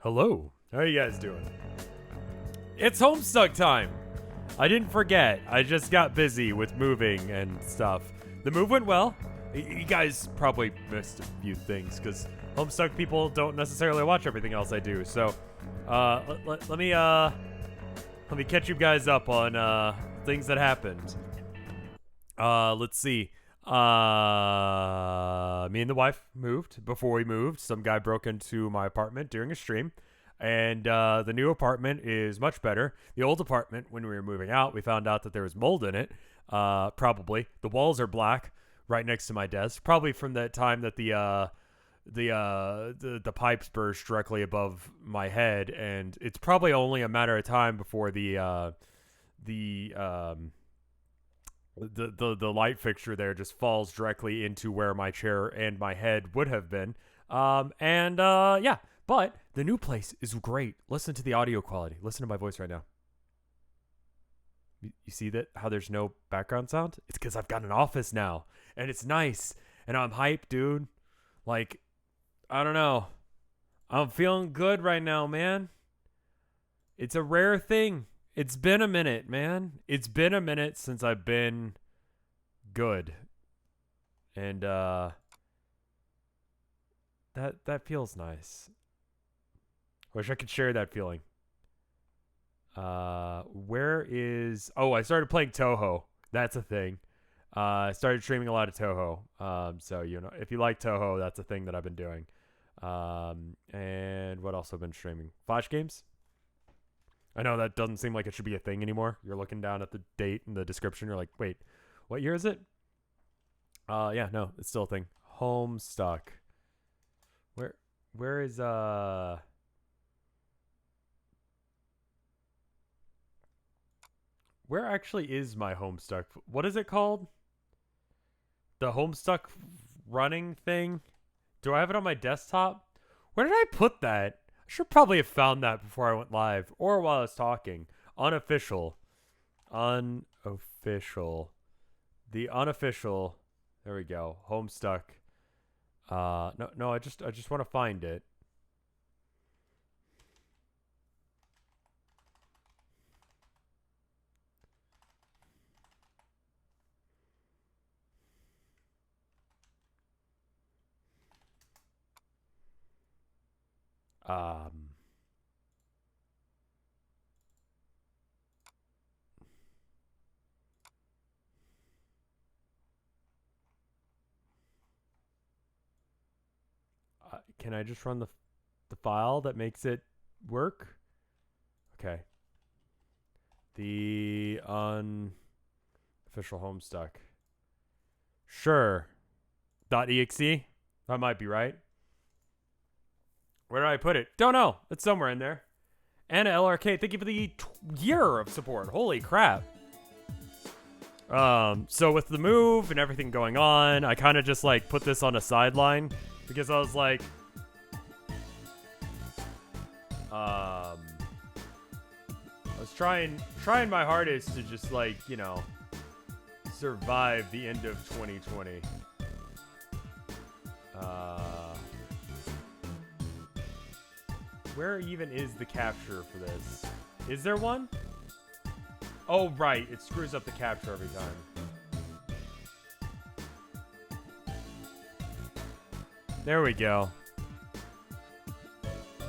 Hello. How are you guys doing? It's Homestuck time. I didn't forget. I just got busy with moving and stuff. The move went well. You guys probably missed a few things because Homestuck people don't necessarily watch everything else I do. So, let me catch you guys up on things that happened. Let's see. Me and the wife moved. Before we moved, some guy broke into my apartment during a stream, and the new apartment is much better. The old apartment, when we were moving out, we found out that there was mold in it. Probably the walls are black, right next to my desk. Probably from the time that the pipes burst directly above my head, and it's probably only a matter of time before the light fixture there just falls directly into where my chair and my head would have been. Yeah, but the new place is great. Listen to the audio quality. Listen to my voice right now. You see that how there's no background sound? It's because I've got an office now, and it's nice, and I'm hyped, dude. Like, I don't know. I'm feeling good right now, man. It's a rare thing. It's been a minute, man. It's been a minute since I've been good. And that feels nice. Wish I could share that feeling. Where is I started playing Toho. That's a thing. I started streaming a lot of Toho. So if you like Toho, that's a thing that I've been doing. And what else have I been streaming? Flash games? I know that doesn't seem like it should be a thing anymore. You're looking down at the date in the description. You're like, wait, what year is it? Yeah, no, it's still a thing. Homestuck. Where is where actually is my Homestuck? What is it called? The Homestuck running thing? Do I have it on my desktop? Where did I put that? I should probably have found that before I went live or while I was talking. Unofficial. The unofficial. There we go. Homestuck. No, I just want to find it. Can I just run the file that makes it work? Okay. The unofficial Homestuck. Sure. .exe? That might be right. Where did I put it? Don't know. It's somewhere in there. Anna LRK, thank you for the year of support. Holy crap. So with the move and everything going on, I kind of just like put this on a sideline because I was like, I was trying my hardest to just like, survive the end of 2020. Where even is the capture for this? Is there one? Oh, right. It screws up the capture every time. There we go.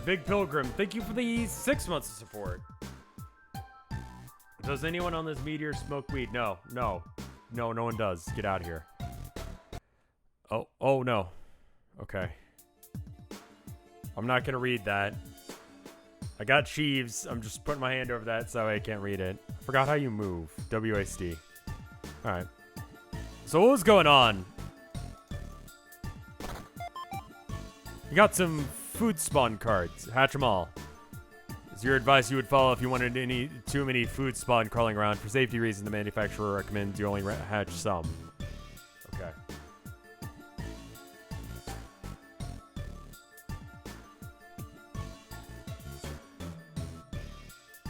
Big Pilgrim, thank you for the 6 months of support. Does anyone on this meteor smoke weed? No, no one does. Get out of here. Oh no. Okay. I'm not gonna read that. I got Sheaves. I'm just putting my hand over that so I can't read it. I forgot how you move. WASD. Alright. So what was going on? You got some food spawn cards. Hatch them all. Is your advice you would follow if you wanted too many food spawn crawling around? For safety reasons, the manufacturer recommends you only hatch some. Okay.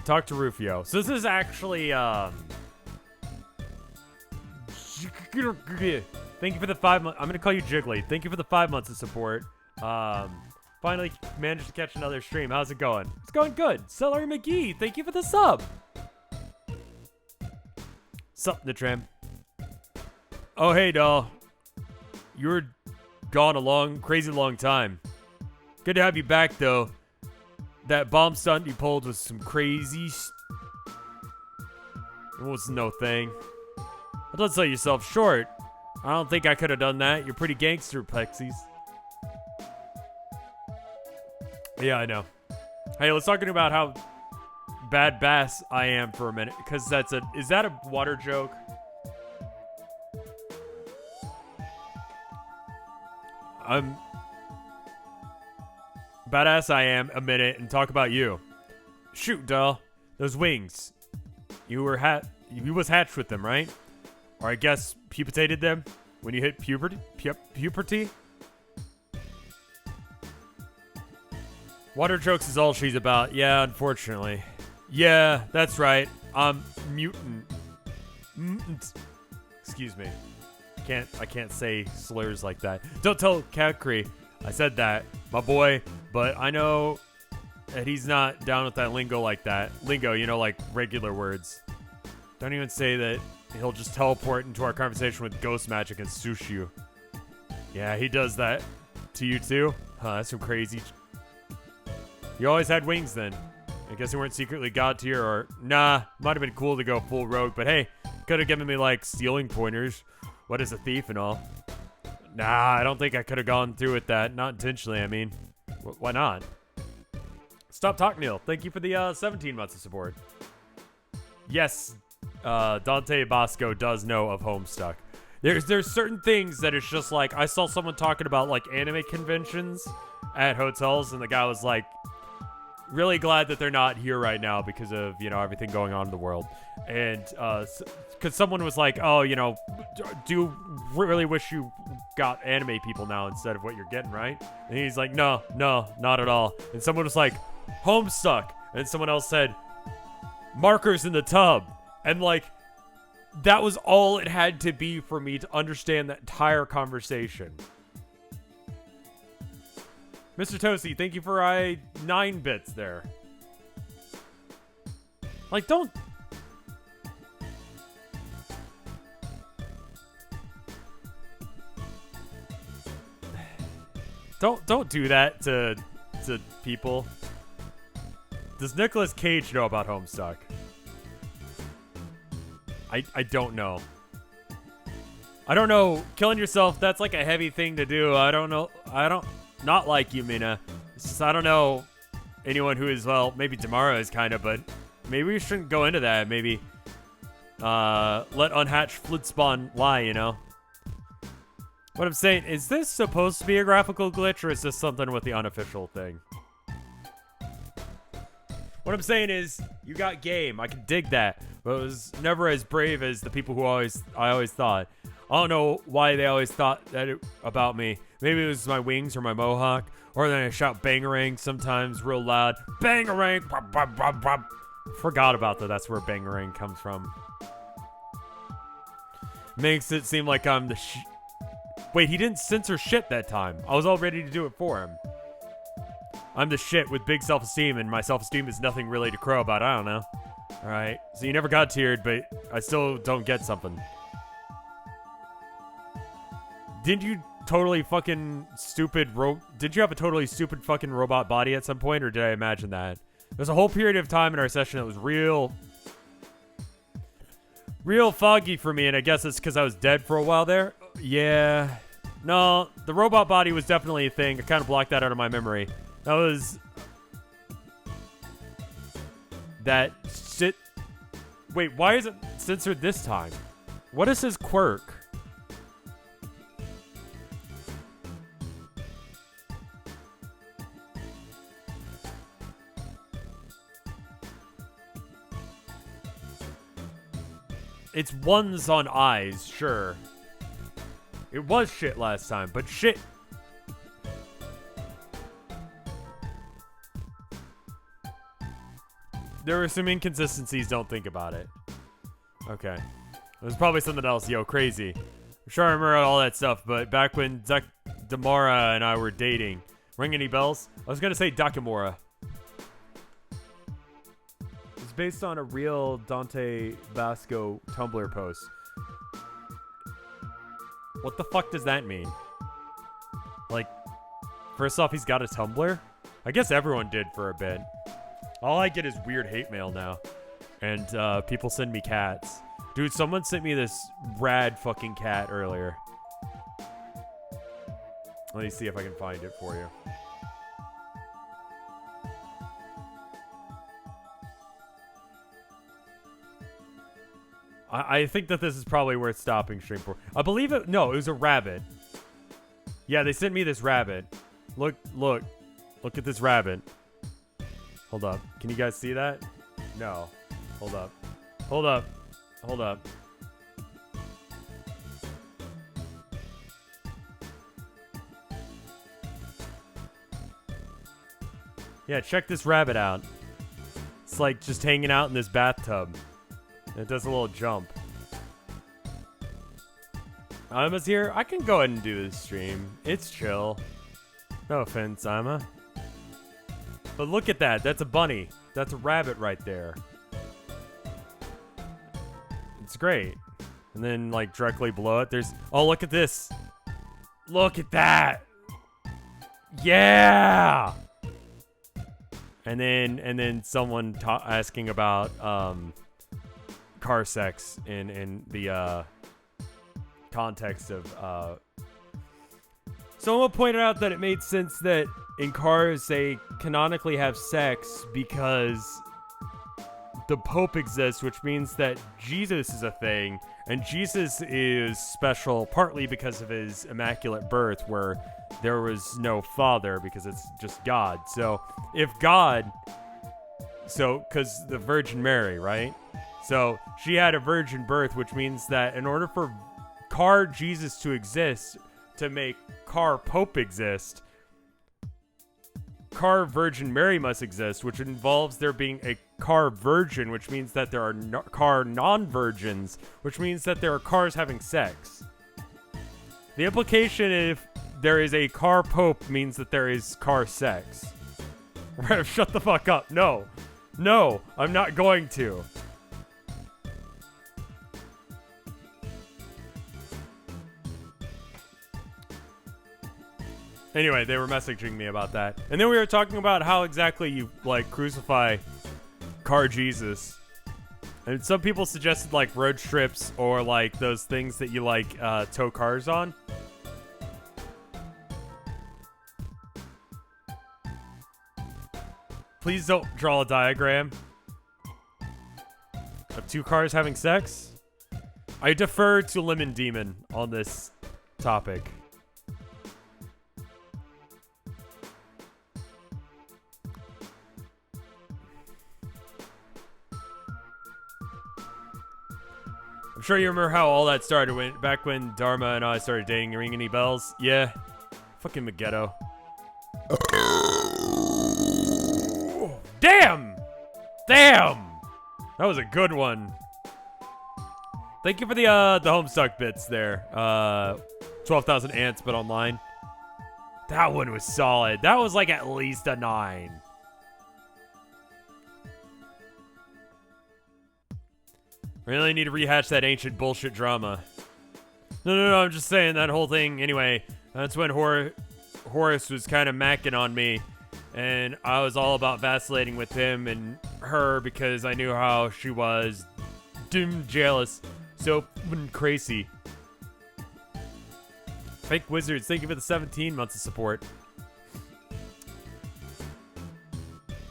Talk to Rufio. So this is actually, thank you for the 5 months. I'm going to call you Jiggly. Thank you for the 5 months of support. Finally managed to catch another stream. How's it going? It's going good. Celery McGee, thank you for the sub. Sup, Nitram. Oh, hey, doll. You were gone a crazy long time. Good to have you back, though. That bomb stunt you pulled was some crazy It was no thing. But don't sell yourself short. I don't think I could have done that. You're pretty gangster, Plexies. Yeah, I know. Hey, let's talk about how bad bass I am for a minute. Because is that a water joke? Badass I am a minute and talk about you. Shoot, doll. Those wings. You was hatched with them, right? Or I guess pupitated them when you hit puberty? Puberty? Water jokes is all she's about. Yeah, unfortunately. Yeah, that's right. I'm mutant. Excuse me. I can't say slurs like that. Don't tell Kakri I said that, my boy, but I know that he's not down with that lingo like that. Lingo, you know, like regular words. Don't even say that he'll just teleport into our conversation with ghost magic and sushi you. Yeah, he does that to you too? Huh, that's some crazy. You always had wings then. I guess you weren't secretly god tier or... Nah, might have been cool to go full rogue, but hey, could have given me like stealing pointers. What is a thief and all? Nah, I don't think I could have gone through with that. Not intentionally, I mean. Why not? Stop Talk Neil. Thank you for the 17 months of support. Yes, Dante Bosco does know of Homestuck. There's certain things that it's just like, I saw someone talking about like anime conventions at hotels, and the guy was like, really glad that they're not here right now because of, you know, everything going on in the world. And because someone was like, oh, you know, do you really wish you got anime people now instead of what you're getting, right? And he's like, no, not at all. And someone was like, Homestuck. And someone else said, markers in the tub. And like, that was all it had to be for me to understand that entire conversation. Mr. Toasty, thank you for 9 bits there. Like, don't do that to people. Does Nicolas Cage know about Homestuck? I don't know. I don't know. Killing yourself, that's like a heavy thing to do. I don't know. Not like you, Mina. It's just, I don't know anyone who is, well, maybe Damara is kind of, but maybe we shouldn't go into that. Maybe let unhatched Flutspawn lie, you know? What I'm saying, is this supposed to be a graphical glitch, or is this something with the unofficial thing? What I'm saying is, you got game. I can dig that, but it was never as brave as the people who I always thought. I don't know why they always thought that about me. Maybe it was my wings or my mohawk, or then I shout bangarang sometimes real loud. Bangarang! Bop, bop, bop, bop. Forgot about that. That's where bangarang comes from. Makes it seem like I'm the Wait, he didn't censor shit that time. I was all ready to do it for him. I'm the shit with big self-esteem, and my self-esteem is nothing really to crow about. I don't know. Alright, so you never got tiered, but I still don't get something. Did you totally fucking stupid Did you have a totally stupid fucking robot body at some point, or did I imagine that? There's a whole period of time in our session that was real foggy for me, and I guess it's because I was dead for a while there. Yeah. No, the robot body was definitely a thing. I kind of blocked that out of my memory. That was... That shit... Wait, why is it censored this time? What is his quirk? It's ones on eyes, sure. It was shit last time, but shit. There were some inconsistencies, don't think about it. Okay. There's probably something else, yo, crazy. I'm sure I remember all that stuff, but back when Damara and I were dating, Ring any bells? I was gonna say Dakamura. It's based on a real Dante Basco Tumblr post. What the fuck does that mean? Like, first off, he's got a Tumblr? I guess everyone did for a bit. All I get is weird hate mail now. And people send me cats. Dude, someone sent me this rad fucking cat earlier. Let me see if I can find it for you. I think that this is probably worth stopping stream for. I believe it. No, it was a rabbit. Yeah, they sent me this rabbit. Look at this rabbit. Hold up. Can you guys see that? No. Hold up. Hold up. Hold up. Yeah, check this rabbit out. It's like just hanging out in this bathtub. It does a little jump. Ima's here. I can go ahead and do this stream. It's chill. No offense, Ima. But look at that. That's a bunny. That's a rabbit right there. It's great. And then, like, directly below it, there's... Oh, look at this. Look at that. Yeah! And then someone asking about, car sex in the context of someone pointed out that it made sense that in cars they canonically have sex because the Pope exists, which means that Jesus is a thing, and Jesus is special partly because of his immaculate birth where there was no father because it's just God. So if God, because the Virgin Mary, right? So she had a virgin birth, which means that in order for car Jesus to exist, to make car Pope exist, car Virgin Mary must exist, which involves there being a car virgin, which means that there are car non-virgins, which means that there are cars having sex. The implication if there is a car Pope means that there is car sex. Rev, shut the fuck up. No. No, I'm not going to. Anyway, they were messaging me about that. And then we were talking about how exactly you, like, crucify car Jesus. And some people suggested, like, road trips or, like, those things that you, like, tow cars on. Please don't draw a diagram of two cars having sex. I defer to Lemon Demon on this topic. I'm sure you remember how all that started back when Dharma and I started dating. Ring any bells? Yeah. Fucking Megiddo. Damn! Damn! That was a good one. Thank you for the Homestuck bits there. 12,000 ants, but online. That one was solid. That was like at least a 9. Really need to rehash that ancient bullshit drama. No, I'm just saying that whole thing. Anyway, that's when Horace was kind of macking on me. And I was all about vacillating with him and her because I knew how she was. Jealous. So crazy. Fake Wizards, thank you for the 17 months of support.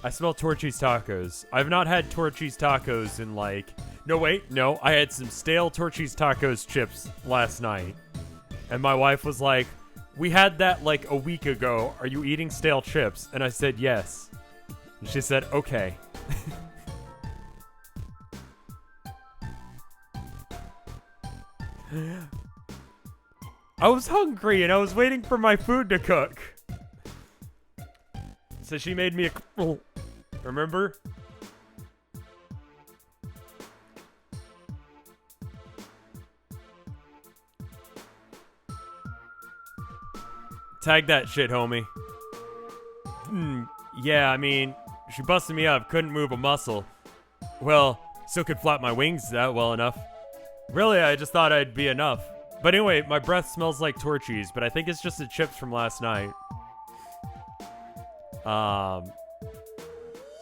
I smell Torchy's tacos. I've not had Torchy's tacos in like... No, wait. No, I had some stale Torchy's tacos chips last night. And my wife was like, we had that like a week ago. Are you eating stale chips? And I said, yes. And she said, okay. I was hungry and I was waiting for my food to cook. So she made me a... Remember? Tag that shit, homie. Yeah, I mean, she busted me up, couldn't move a muscle. Well, still could flap my wings that well enough. Really, I just thought I'd be enough. But anyway, my breath smells like Torchies, but I think it's just the chips from last night.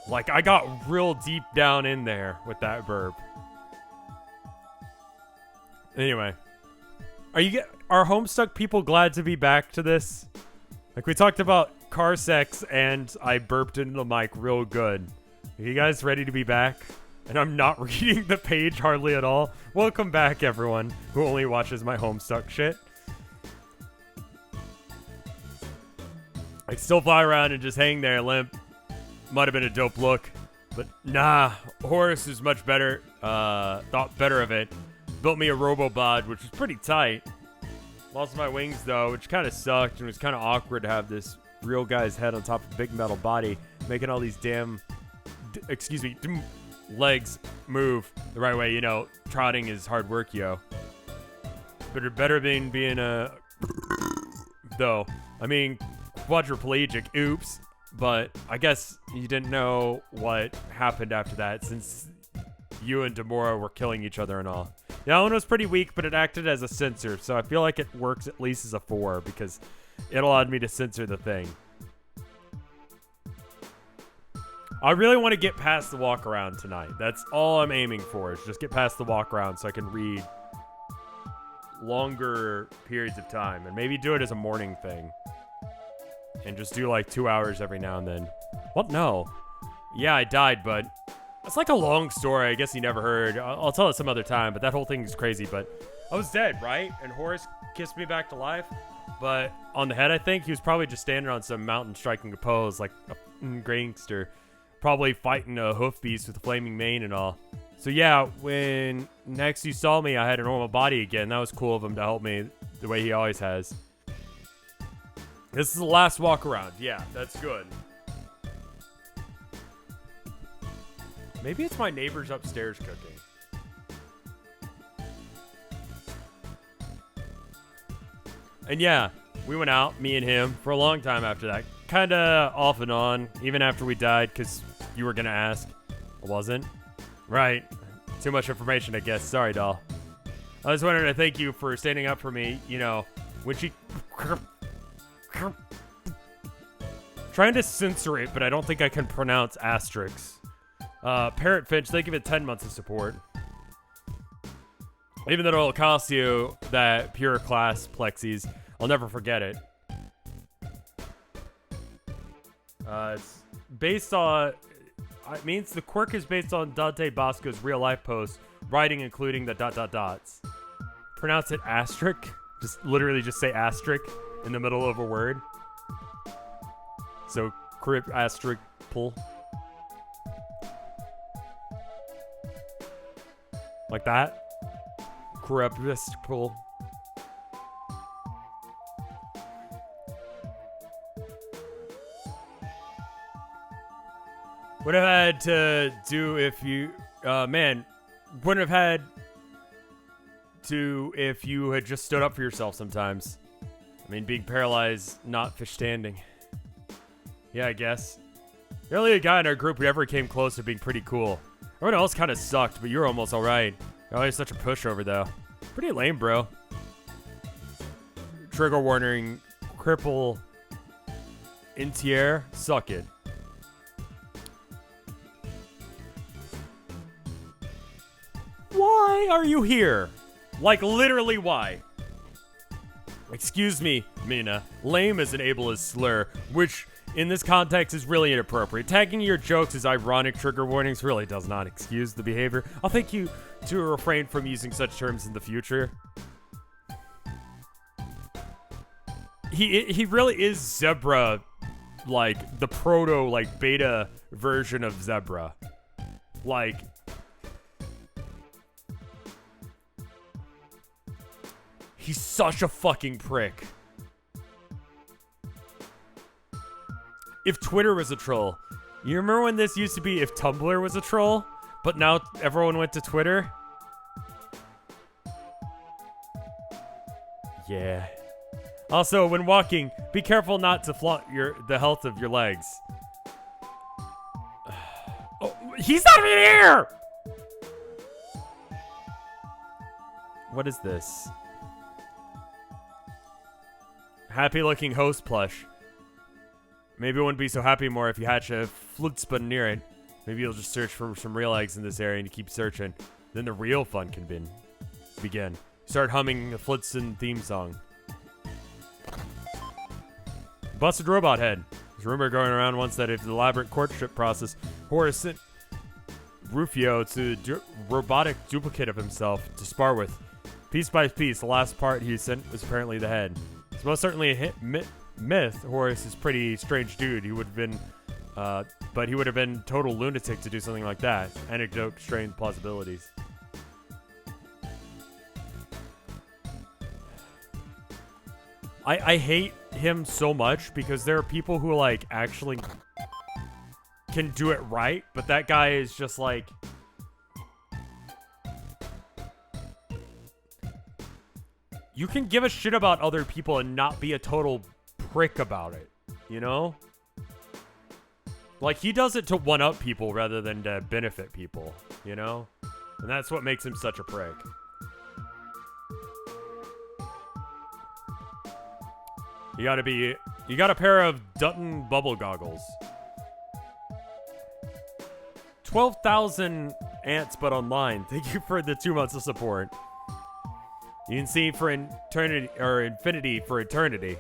Like, I got real deep down in there with that burp. Anyway. Are Homestuck people glad to be back to this? Like, we talked about car sex, and I burped into the mic real good. Are you guys ready to be back? And I'm not reading the page hardly at all. Welcome back, everyone who only watches my Homestuck shit. I still fly around and just hang there limp. Might have been a dope look. But nah, Horace is much better. Thought better of it. Built me a Robobod, which was pretty tight. Lost my wings, though, which kind of sucked. And it was kind of awkward to have this real guy's head on top of a big metal body. Making all these damn... legs move the right way. You know, trotting is hard work, yo. But better than being a... though. I mean, quadriplegic. Oops. But I guess you didn't know what happened after that, since you and Demora were killing each other and all. That one was pretty weak, but it acted as a sensor, so I feel like it works at least as a 4, because it allowed me to censor the thing. I really want to get past the walk around tonight. That's all I'm aiming for, is just get past the walk around so I can read longer periods of time, and maybe do it as a morning thing. And just do like 2 hours every now and then. What? No. Yeah, I died, but it's like a long story. I guess you never heard. I'll tell it some other time, but that whole thing is crazy. But I was dead, right? And Horace kissed me back to life. But on the head, I think. He was probably just standing on some mountain striking a pose like a gangster. Probably fighting a hoof beast with a flaming mane and all. So yeah, when next you saw me, I had a normal body again. That was cool of him to help me the way he always has. This is the last walk around. Yeah, that's good. Maybe it's my neighbors upstairs cooking. And yeah, we went out, me and him, for a long time after that. Kinda off and on, even after we died, because you were gonna ask. I wasn't. Right. Too much information, I guess. Sorry, doll. I just wanted to thank you for standing up for me, you know, when she... Trying to censor it, but I don't think I can pronounce asterisks. Parrot Finch, they give it 10 months of support. Even though it'll cost you that pure class plexies, I'll never forget it. It's based on... It means the quirk is based on Dante Bosco's real-life post, writing including the ... Pronounce it asterisk. Just literally just say asterisk in the middle of a word. So, crypt asterisk pull. Like that. Crypt pull. Would have had to do if you... man, wouldn't have had to if you had just stood up for yourself sometimes. I mean, being paralyzed, not fish standing. Yeah, I guess. The only guy in our group who ever came close to being pretty cool. Everyone else kind of sucked, but you were almost alright. You're always such a pushover, though. Pretty lame, bro. Trigger warning, cripple, entier, suck it. Why are you here? Like, literally, why? Excuse me, Mina. Lame is an ableist slur, which, in this context, is really inappropriate. Tagging your jokes as ironic trigger warnings really does not excuse the behavior. I'll thank you to refrain from using such terms in the future. He really is Zebra, like, the proto, like, beta version of Zebra. Like... He's such a fucking prick. If Twitter was a troll. You remember when this used to be if Tumblr was a troll? But now everyone went to Twitter? Yeah. Also, when walking, be careful not to flaunt the health of your legs. He's not even here! What is this? Happy looking host plush. Maybe it wouldn't be so happy more if you hatch a Flutzpun near it. Maybe you'll just search for some real eggs in this area and you keep searching. Then the real fun can begin. Start humming the Flutzpun theme song. Busted robot head. There's a rumor going around once that if the elaborate courtship process, Horace sent Rufio to robotic duplicate of himself to spar with. Piece by piece, the last part he sent was apparently the head. It's most certainly a myth. Horace is a pretty strange dude. He would have been, but he would have been total lunatic to do something like that. Anecdote, strange plausibilities. I hate him so much because there are people who like actually can do it right, but that guy is just like you can give a shit about other people and not be a total prick about it, you know? Like he does it to one up people rather than to benefit people, you know? And that's what makes him such a prick. You got a pair of Dutton bubble goggles. 12,000 ants, but online. Thank you for the 2 months of support. You can see for eternity, or infinity for eternity.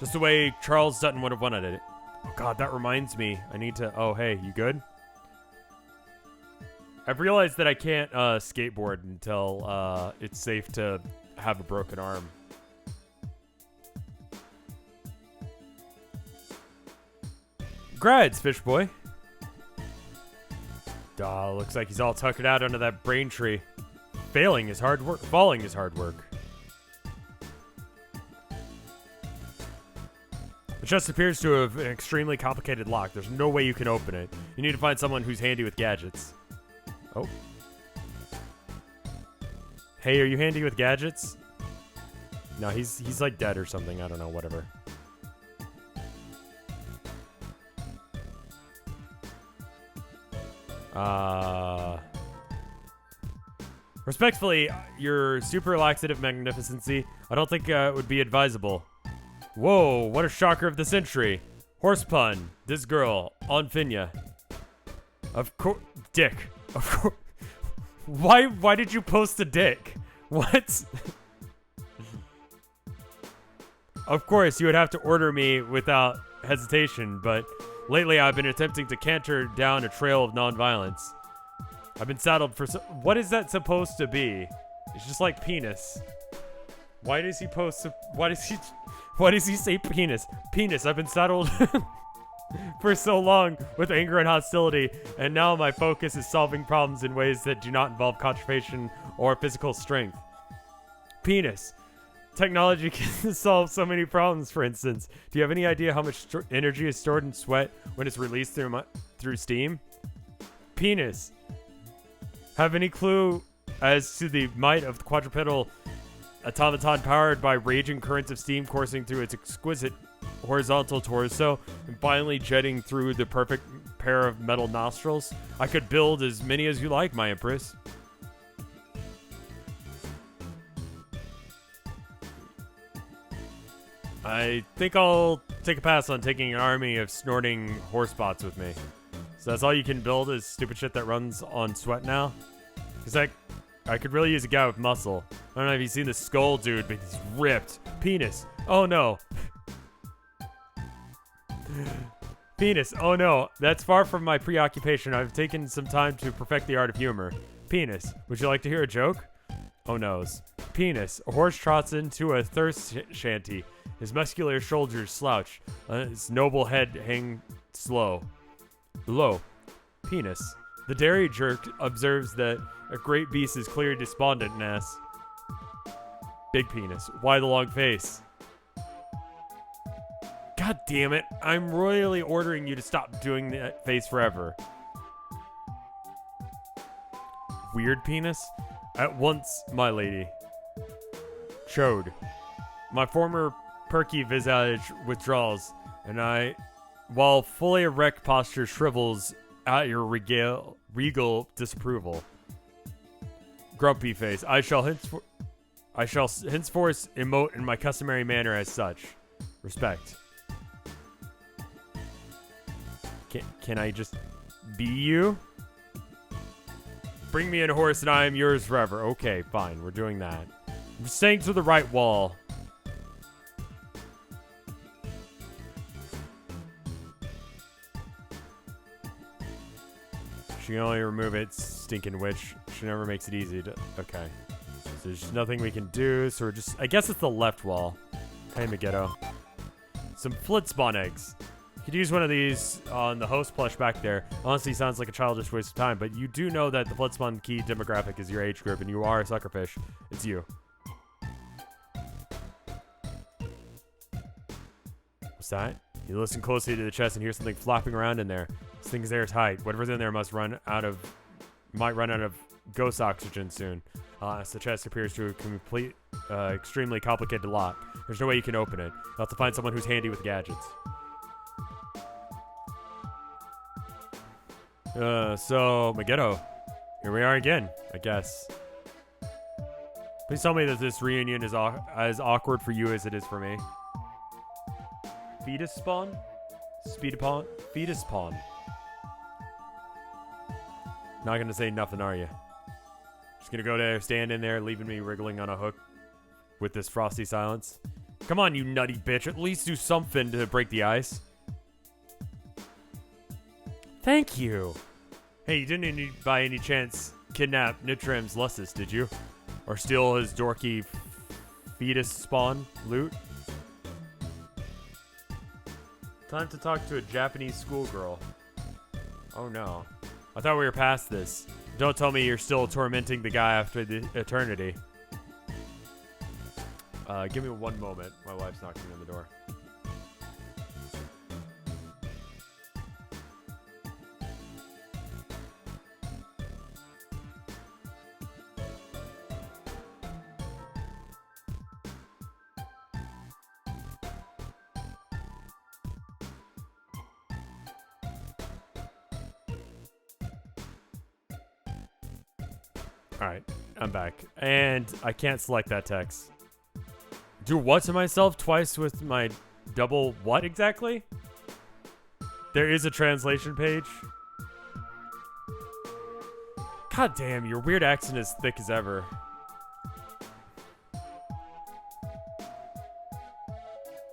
Just the way Charles Dutton would have wanted it. Oh god, that reminds me. I need to, oh hey, you good? I've realized that I can't skateboard until it's safe to have a broken arm. Grads, fish boy. Duh, looks like he's all tuckered out under that brain tree. Falling is hard work. The chest appears to have an extremely complicated lock. There's no way you can open it. You need to find someone who's handy with gadgets. Oh. Hey, are you handy with gadgets? No, he's like dead or something. I don't know, whatever. Respectfully, your super laxative magnificency, I don't think it would be advisable. Whoa, what a shocker of the century. Horse pun. This girl, on Finya. Of course, dick. Of course. Why did you post a dick? What? Of course, you would have to order me without hesitation, but lately I've been attempting to canter down a trail of nonviolence. I've been saddled for what is that supposed to be? It's just like penis. Why does he say penis? Penis, I've been saddled for so long with anger and hostility, and now my focus is solving problems in ways that do not involve concentration or physical strength. Penis. Technology can solve so many problems, for instance. Do you have any idea how much energy is stored in sweat when it's released through steam? Penis. Have any clue as to the might of the quadrupedal automaton powered by raging currents of steam coursing through its exquisite horizontal torso and finally jetting through the perfect pair of metal nostrils? I could build as many as you like, my empress. I think I'll take a pass on taking an army of snorting horsebots with me. So that's all you can build is stupid shit that runs on sweat now? Because I could really use a guy with muscle. I don't know if you've seen the skull dude, but he's ripped. Penis. Oh no. Penis. Oh no. That's far from my preoccupation. I've taken some time to perfect the art of humor. Penis. Would you like to hear a joke? Oh noes. Penis. A horse trots into a thirst shanty. His muscular shoulders slouch. His noble head hang low. Penis. The dairy jerk observes that a great beast is clearly despondent and asks, big penis. Why the long face? God damn it. I'm royally ordering you to stop doing that face forever. Weird penis? At once, my lady. Chode. My former perky visage withdraws, and while fully erect posture shrivels at your regal disapproval. Grumpy face. I shall henceforth emote in my customary manner as such. Respect. Can I just be you? Bring me in a horse and I am yours forever. Okay, fine. We're doing that. I'm staying to the right wall. She can only remove it, stinking witch. She never makes it easy to... Okay. So there's nothing we can do, so we're just... I guess it's the left wall. Hey, Megiddo. Some Flitspawn eggs. You could use one of these on the host plush back there. Honestly, sounds like a childish waste of time, but you do know that the Flitspawn key demographic is your age group, and you are a suckerfish. It's you. What's that? You listen closely to the chest and hear something flopping around in there. This thing's airtight. Whatever's in there might run out of ghost oxygen soon. As the chest appears to a extremely complicated lock. There's no way you can open it. You'll have to find someone who's handy with gadgets. So, Megiddo. Here we are again, I guess. Please tell me that this reunion is as awkward for you as it is for me. Fetus spawn? Speedapon? Fetus spawn. Not gonna say nothing, are you? Just gonna go there, stand in there, leaving me wriggling on a hook with this frosty silence. Come on, you nutty bitch. At least do something to break the ice. Thank you. Hey, you didn't by any chance kidnap Nitram's Lussus, did you? Or steal his dorky fetus spawn loot? Time to talk to a Japanese schoolgirl. Oh no. I thought we were past this. Don't tell me you're still tormenting the guy after the eternity. Give me one moment. My wife's knocking on the door. Alright, I'm back. And I can't select that text. Do what to myself twice with my double what exactly? There is a translation page. God damn, your weird accent is thick as ever.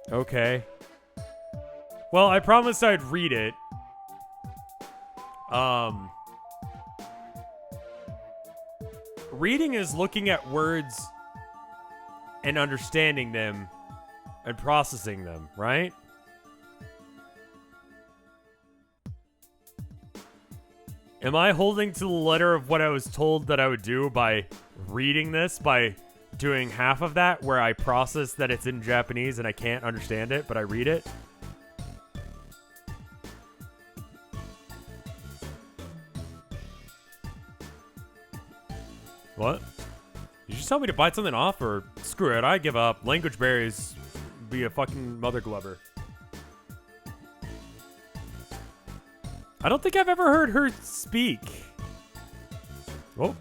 Okay. Well, I promised I'd read it. Reading is looking at words and understanding them and processing them, right? Am I holding to the letter of what I was told that I would do by reading this, by doing half of that where I process that it's in Japanese and I can't understand it, but I read it? What? You just tell me to bite something off, or screw it, I give up. Language berries be a fucking mother glubber. I don't think I've ever heard her speak. Oh.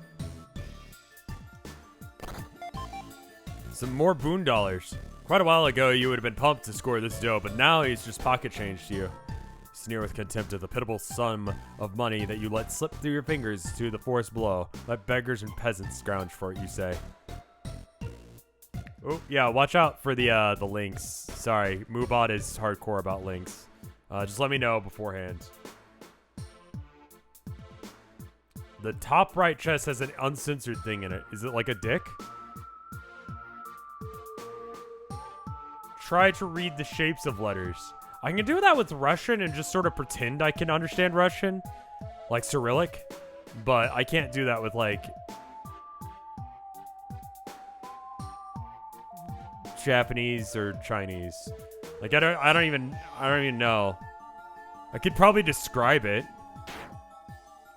Some more boon dollars. Quite a while ago, you would have been pumped to score this dough, but now he's just pocket change to you. Sneer with contempt at the pitiable sum of money that you let slip through your fingers to the forest below. Let beggars and peasants scrounge for it, you say. Oh, yeah, watch out for the links. Sorry, Moobot is hardcore about links. Just let me know beforehand. The top right chest has an uncensored thing in it. Is it like a dick? Try to read the shapes of letters. I can do that with Russian and just sort of pretend I can understand Russian, like Cyrillic, but I can't do that with like Japanese or Chinese. Like I don't even know. I could probably describe it.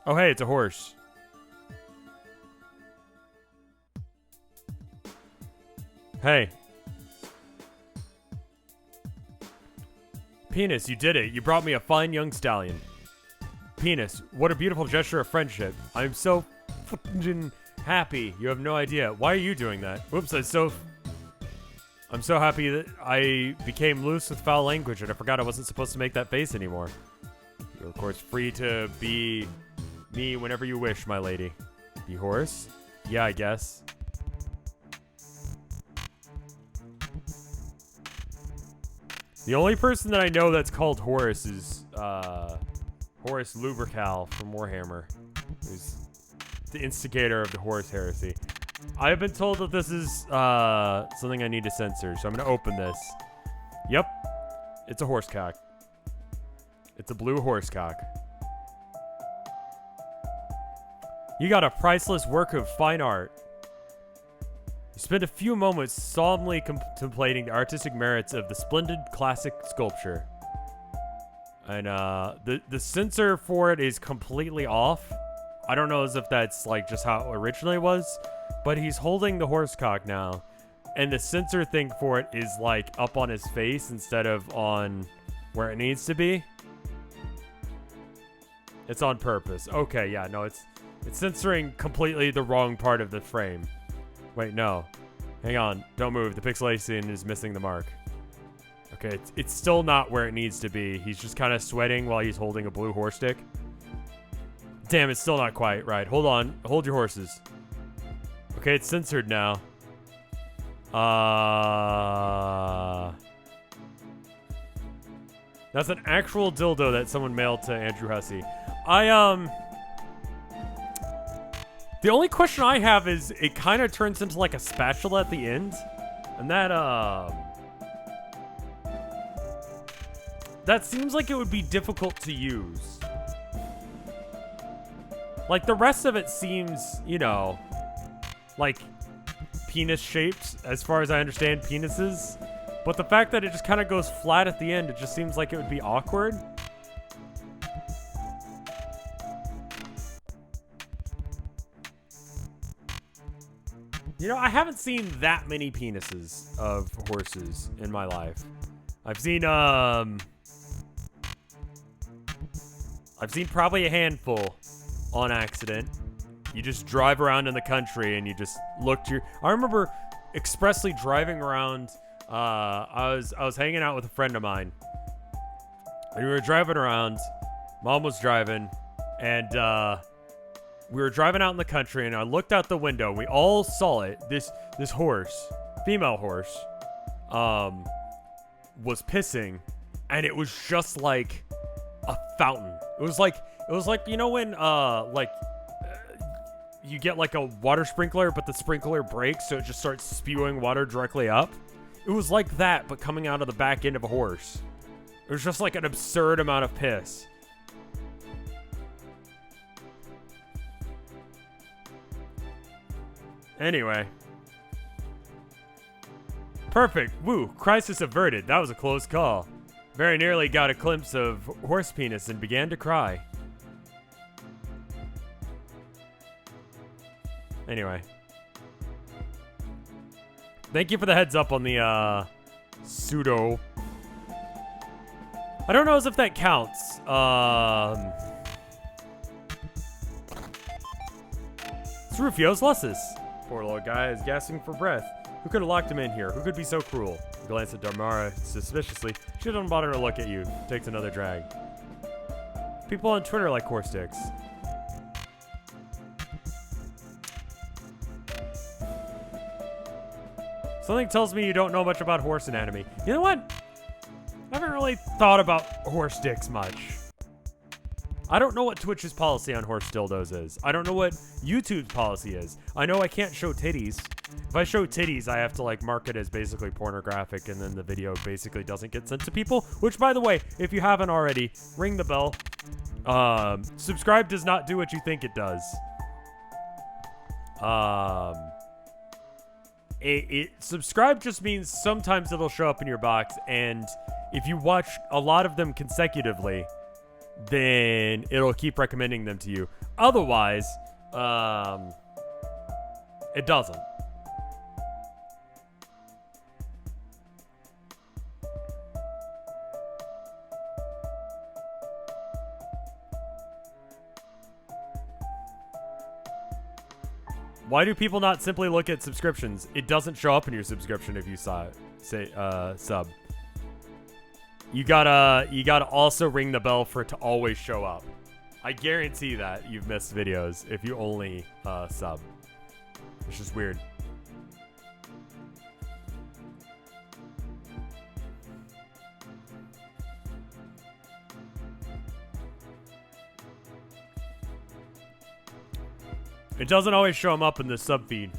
Oh hey, it's a horse. Hey. Penis, you did it. You brought me a fine young stallion. penis. What a beautiful gesture of friendship. I'm so fucking happy. You have no idea. Why are you doing that? Whoops, I'm so happy that I became loose with foul language and I forgot I wasn't supposed to make that face anymore. You're, of course, free to be me whenever you wish, my lady. Be Horace? Yeah, I guess. The only person that I know that's called Horace is Horace Lubrical from Warhammer, who's the instigator of the Horus heresy. I have been told that this is something I need to censor, so I'm going to open this. Yep, it's a horse cock. It's a blue horse cock. You got a priceless work of fine art. You spend a few moments solemnly contemplating the artistic merits of the splendid classic sculpture. And the censor for it is completely off. I don't know as if that's like just how it originally was, but he's holding the horse cock now, and the censor thing for it is like up on his face instead of on where it needs to be. It's on purpose. Okay, yeah, no, it's censoring completely the wrong part of the frame. Wait, no. Hang on. Don't move. The pixelation is missing the mark. Okay, it's still not where it needs to be. He's just kind of sweating while he's holding a blue horse stick. Damn, it's still not quite right. Hold on. Hold your horses. Okay, it's censored now. That's an actual dildo that someone mailed to Andrew Hussey. The only question I have is it kind of turns into like a spatula at the end. And that seems like it would be difficult to use. Like the rest of it seems, you know, like penis shaped as far as I understand penises. But the fact that it just kind of goes flat at the end, it just seems like it would be awkward. You know, I haven't seen that many penises of horses in my life. I've seen probably a handful on accident. You just drive around in the country and you just look to your... I remember expressly driving around. I was hanging out with a friend of mine. And we were driving around. Mom was driving. And we were driving out in the country, and I looked out the window. We all saw it. This horse, female horse, was pissing, and it was just like a fountain. It was like you know when you get like a water sprinkler, but the sprinkler breaks, so it just starts spewing water directly up. It was like that, but coming out of the back end of a horse. It was just like an absurd amount of piss. Anyway. Perfect. Woo. Crisis averted. That was a close call. Very nearly got a glimpse of horse penis and began to cry. Anyway. Thank you for the heads up on the, pseudo. I don't know as if that counts. It's Rufio's Lussus. Poor little guy is gasping for breath. Who could have locked him in here? Who could be so cruel? He glanced at Darmara suspiciously. She doesn't bother to look at you. Takes another drag. People on Twitter like horse dicks. Something tells me you don't know much about horse anatomy. You know what? I haven't really thought about horse dicks much. I don't know what Twitch's policy on horse dildos is. I don't know what YouTube's policy is. I know I can't show titties. If I show titties, I have to like mark it as basically pornographic, and then the video basically doesn't get sent to people. Which, by the way, if you haven't already, ring the bell. Subscribe does not do what you think it does. Subscribe just means sometimes it'll show up in your box, and if you watch a lot of them consecutively, then it'll keep recommending them to you. Otherwise, it doesn't. Why do people not simply look at subscriptions? It doesn't show up in your subscription if you saw it. Say sub. You gotta also ring the bell for it to always show up. I guarantee that you've missed videos if you only sub. It's just weird. It doesn't always show them up in the sub feed.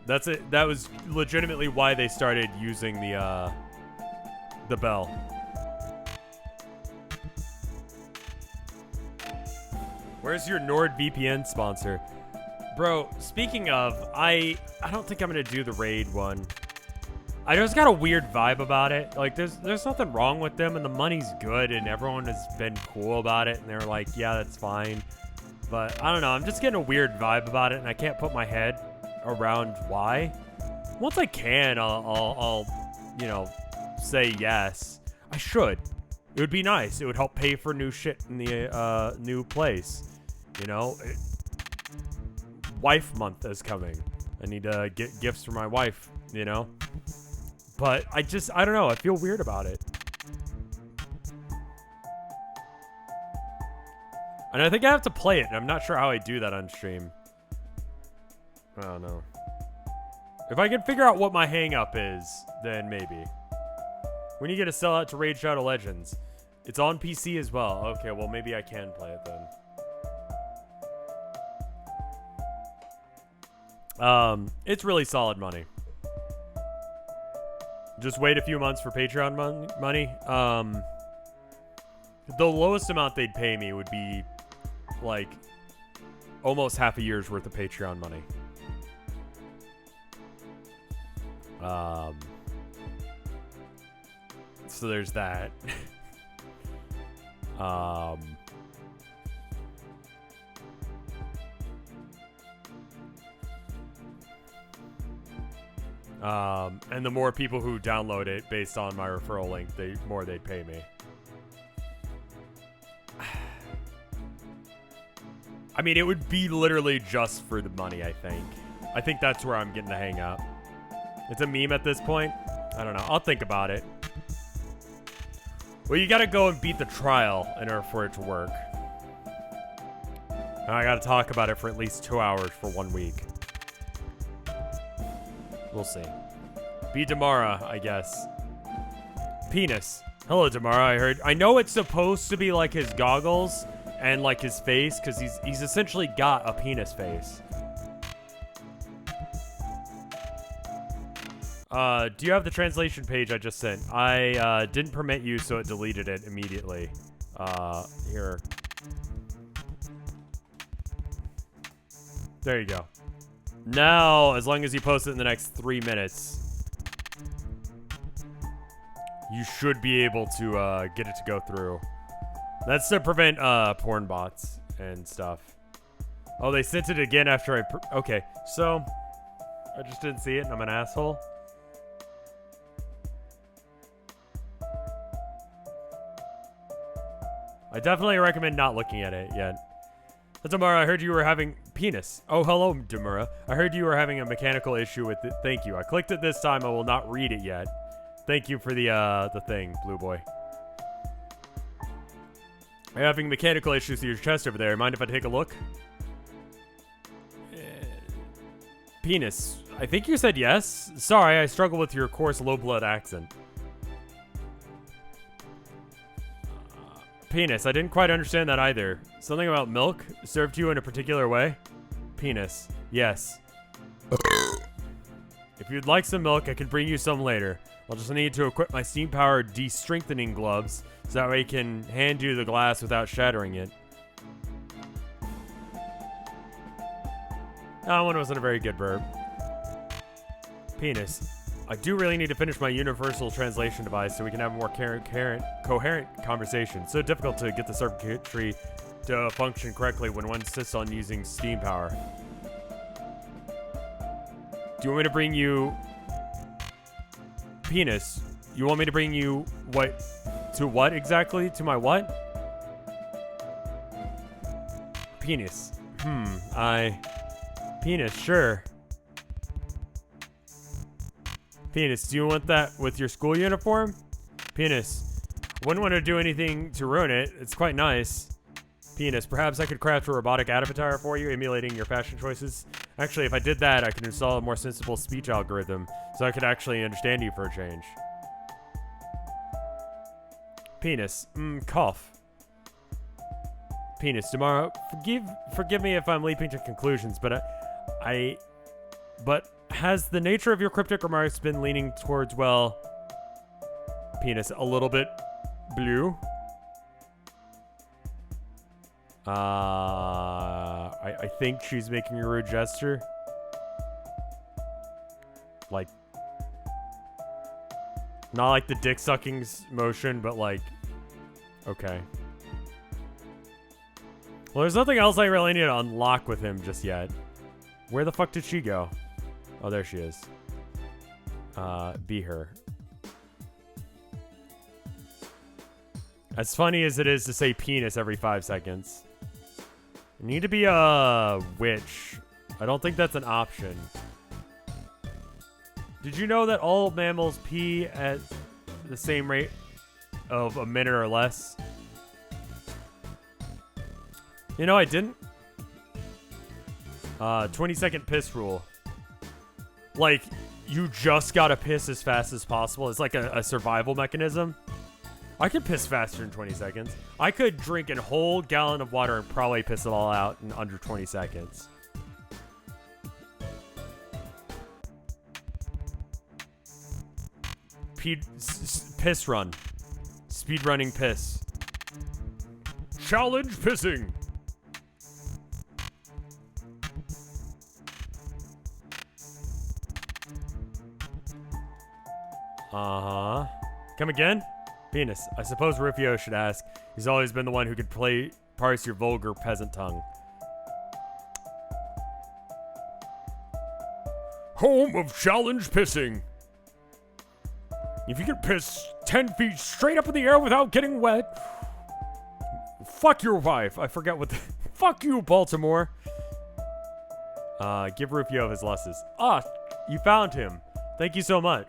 That's it. That was legitimately why they started using the bell. Where's your NordVPN sponsor? Bro, speaking of, I don't think I'm gonna do the raid one. I just got a weird vibe about it. Like, there's nothing wrong with them, and the money's good, and everyone has been cool about it, and they're like, yeah, that's fine. But I don't know, I'm just getting a weird vibe about it, and I can't put my head around why. Once I can, I'll you know, say yes. I should. It would be nice. It would help pay for new shit in the new place. You know, wife month is coming. I need to get gifts for my wife, you know. But I don't know. I feel weird about it. And I think I have to play it, and I'm not sure how I do that on stream. I don't know. If I can figure out what my hang-up is, then maybe. When you get to sell out to Raid Shadow Legends. It's on PC as well. Okay, well, maybe I can play it then. It's really solid money. Just wait a few months for Patreon money. The lowest amount they'd pay me would be like almost half a year's worth of Patreon money. So there's that. And the more people who download it based on my referral link, the more they'd pay me. I mean, it would be literally just for the money, I think. I think that's where I'm getting the hang up. It's a meme at this point. I don't know. I'll think about it. Well, you gotta go and beat the trial in order for it to work. And I gotta talk about it for at least 2 hours for 1 week. We'll see. Be Damara, I guess. Penis. Hello, Damara. I know it's supposed to be like his goggles and like his face, because he's essentially got a penis face. Do you have the translation page I just sent? I didn't permit you, so it deleted it immediately. Here. There you go. Now, as long as you post it in the next 3 minutes, you should be able to get it to go through. That's to prevent porn bots and stuff. Oh, they sent it again after okay, so I just didn't see it and I'm an asshole. I definitely recommend not looking at it yet. Damara, I heard you were having penis. Oh, hello, Damara. I heard you were having a mechanical issue with it. Thank you. I clicked it this time. I will not read it yet. Thank you for the thing, Blue Boy. I'm having mechanical issues with your chest over there. Mind if I take a look? Penis. I think you said yes. Sorry, I struggle with your coarse low blood accent. Penis. I didn't quite understand that either. Something about milk served to you in a particular way? Penis. Yes. If you'd like some milk, I can bring you some later. I'll just need to equip my steam-powered de-strengthening gloves so that way I can hand you the glass without shattering it. That one wasn't a very good burp. Penis. I do really need to finish my universal translation device so we can have a more coherent conversation. So difficult to get the circuitry to function correctly when one insists on using steam power. Do you want me to bring you... Penis. You want me to bring you what? To what exactly? To my what? Penis. Penis, sure. Penis, do you want that with your school uniform? Penis, wouldn't want to do anything to ruin it. It's quite nice. Penis, perhaps I could craft a robotic avatar for you, emulating your fashion choices. Actually, if I did that, I could install a more sensible speech algorithm, so I could actually understand you for a change. Penis, cough. Penis, tomorrow, forgive me if I'm leaping to conclusions, but but has the nature of your cryptic remarks been leaning towards, well, penis, a little bit blue? I think she's making a rude gesture. Like, not like the dick sucking motion, but like, okay. Well, there's nothing else I really need to unlock with him just yet. Where the fuck did she go? Oh, there she is. Be her. As funny as it is to say penis every 5 seconds. You need to be a witch. I don't think that's an option. Did you know that all mammals pee at the same rate of a minute or less? You know, I didn't. 20-second piss rule. Like, you just gotta piss as fast as possible. It's like a survival mechanism. I could piss faster than 20 seconds. I could drink a whole gallon of water and probably piss it all out in under 20 seconds. Piss run. Speed running piss. Challenge pissing. Uh-huh. Come again? Penis. I suppose Rufio should ask. He's always been the one who could parse your vulgar peasant tongue. Home of challenge pissing. If you could piss 10 feet straight up in the air without getting wet. Fuck your wife. I forget what the... Fuck you, Baltimore. Give Rufio his losses. Ah, you found him. Thank you so much.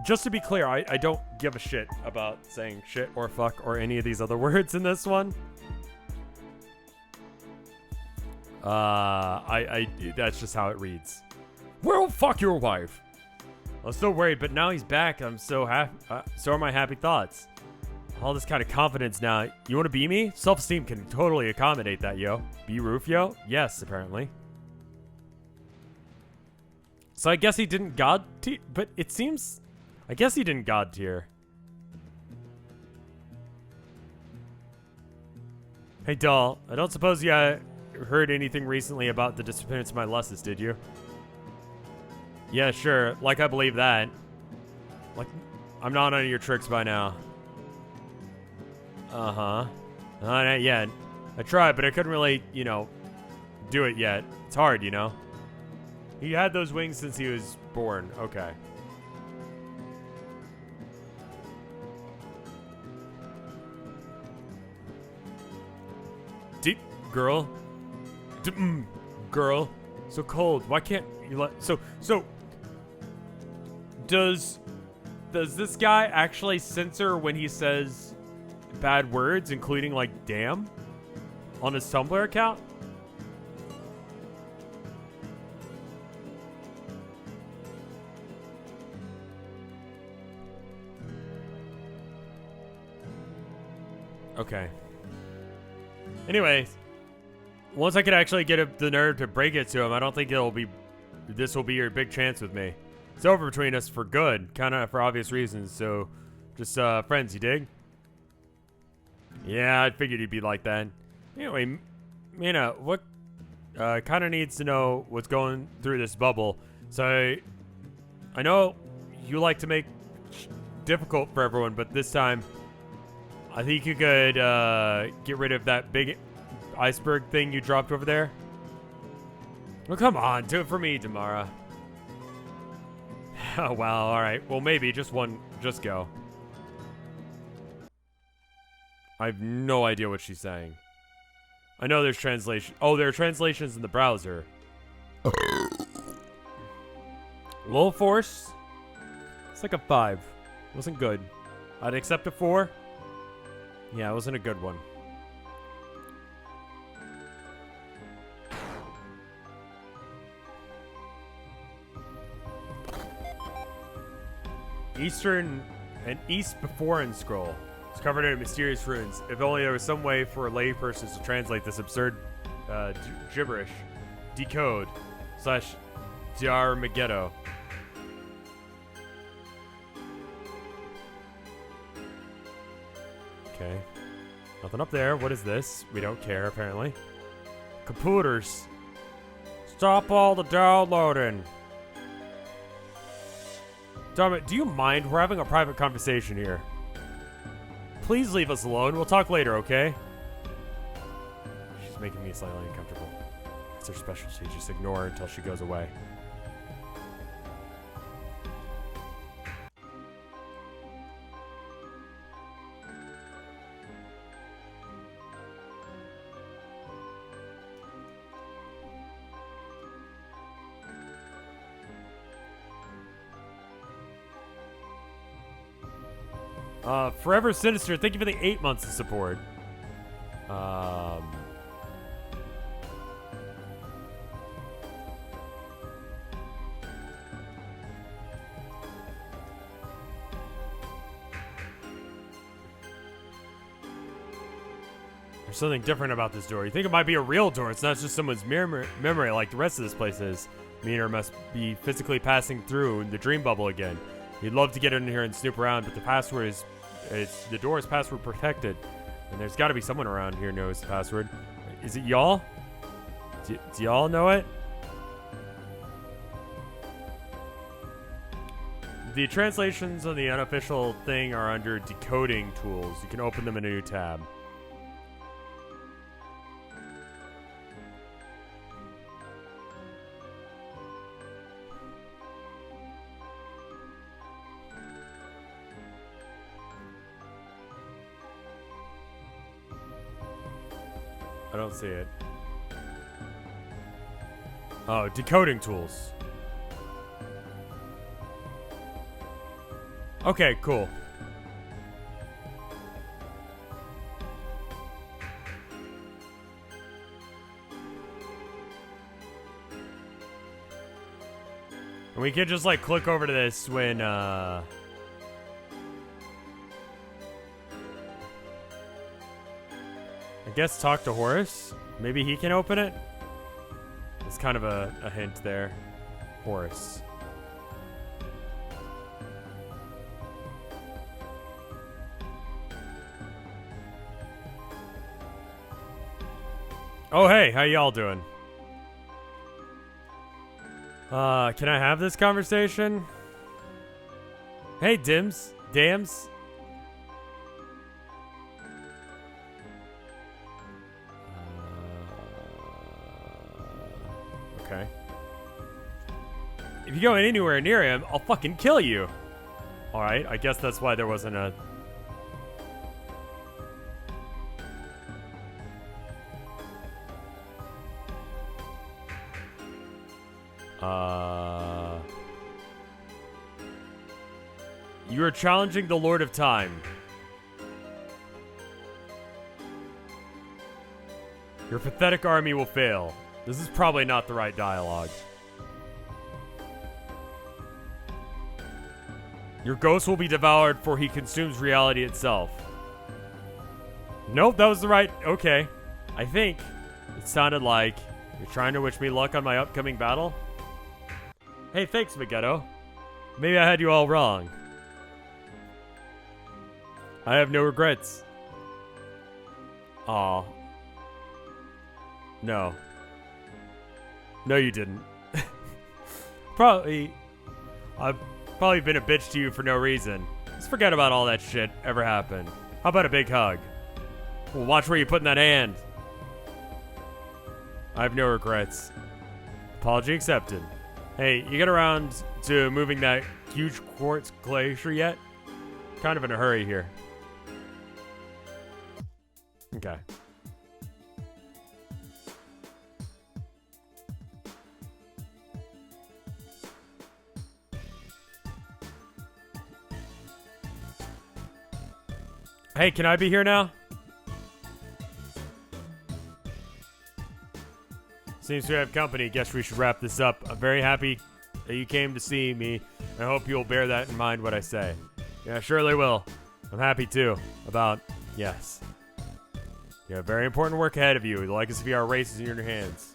Just to be clear, I don't give a shit about saying shit or fuck or any of these other words in this one. That's just how it reads. Well, fuck your wife. I was so worried, but now he's back. I'm so happy. So are my happy thoughts. All this kind of confidence now. You want to be me? Self-esteem can totally accommodate that, yo. Be Rufio? Yes, apparently. So I guess he didn't god tier, but it seems... I guess he didn't god tier. Hey, doll. I don't suppose you heard anything recently about the disappearance of my lusts, did you? Yeah, sure. Like I believe that. Like, I'm not on your tricks by now. Uh-huh. Not yet. I tried, but I couldn't really, you know, do it yet. It's hard, you know? He had those wings since he was born. Okay. Deep girl. Girl. So cold. Why can't you let... So... Does this guy actually censor when he says bad words, including, like, damn? On his Tumblr account? Okay. Anyways, once I could actually get the nerve to break it to him, I don't think this will be your big chance with me. It's over between us for good, kind of for obvious reasons, so just friends, you dig? Yeah, I figured he'd be like that. Anyway, Mina, what kind of needs to know what's going through this bubble. So I know you like to make difficult for everyone, but this time I think you could get rid of that big iceberg thing you dropped over there. Well, come on, do it for me, Damara. Oh, wow, alright. Well, maybe, just go. I have no idea what she's saying. I know there's translation. Oh, there are translations in the browser. Low force. It's like a 5. Wasn't good. I'd accept a 4. Yeah, it wasn't a good one. Eastern and East Beforean scroll. It's covered in mysterious runes. If only there was some way for laypersons to translate this absurd gibberish. Decode / Diarmageddo. Okay. Nothing up there. What is this? We don't care, apparently. Computers. Stop all the downloading. Damn it, do you mind? We're having a private conversation here. Please leave us alone. We'll talk later, okay? She's making me slightly uncomfortable. It's her specialty. Just ignore her until she goes away. Forever Sinister, thank you for the 8 months of support. There's something different about this door. You think it might be a real door. It's not just someone's memory like the rest of this place is. Meaner must be physically passing through the dream bubble again. You'd love to get in here and snoop around, but the password is... the door is password protected. And there's got to be someone around here who knows the password. Is it y'all? Do y'all know it? The translations on the unofficial thing are under decoding tools. You can open them in a new tab. I don't see it. Oh, decoding tools. Okay, cool. And we could just like click over to this when I guess talk to Horace. Maybe he can open it? It's kind of a hint there. Horace. Oh, hey, how y'all doing? Can I have this conversation? Hey, Dams. Okay. If you go anywhere near him, I'll fucking kill you. Alright, I guess that's why there wasn't a... You are challenging the Lord of Time. Your pathetic army will fail. This is probably not the right dialogue. Your ghost will be devoured, for he consumes reality itself. Nope, that was the right... Okay. I think it sounded like you're trying to wish me luck on my upcoming battle. Hey, thanks, Megiddo. Maybe I had you all wrong. I have no regrets. Aw. No. No, you didn't. I've probably been a bitch to you for no reason. Just forget about all that shit ever happened. How about a big hug? Well, watch where you put in that hand. I have no regrets. Apology accepted. Hey, you get around to moving that huge quartz glacier yet? Kind of in a hurry here. Okay. Hey, can I be here now? Seems we have company. Guess we should wrap this up. I'm very happy that you came to see me. I hope you'll bear that in mind what I say. Yeah, surely will. I'm happy too. Yes. You have very important work ahead of you. The legacy of our race is in your hands.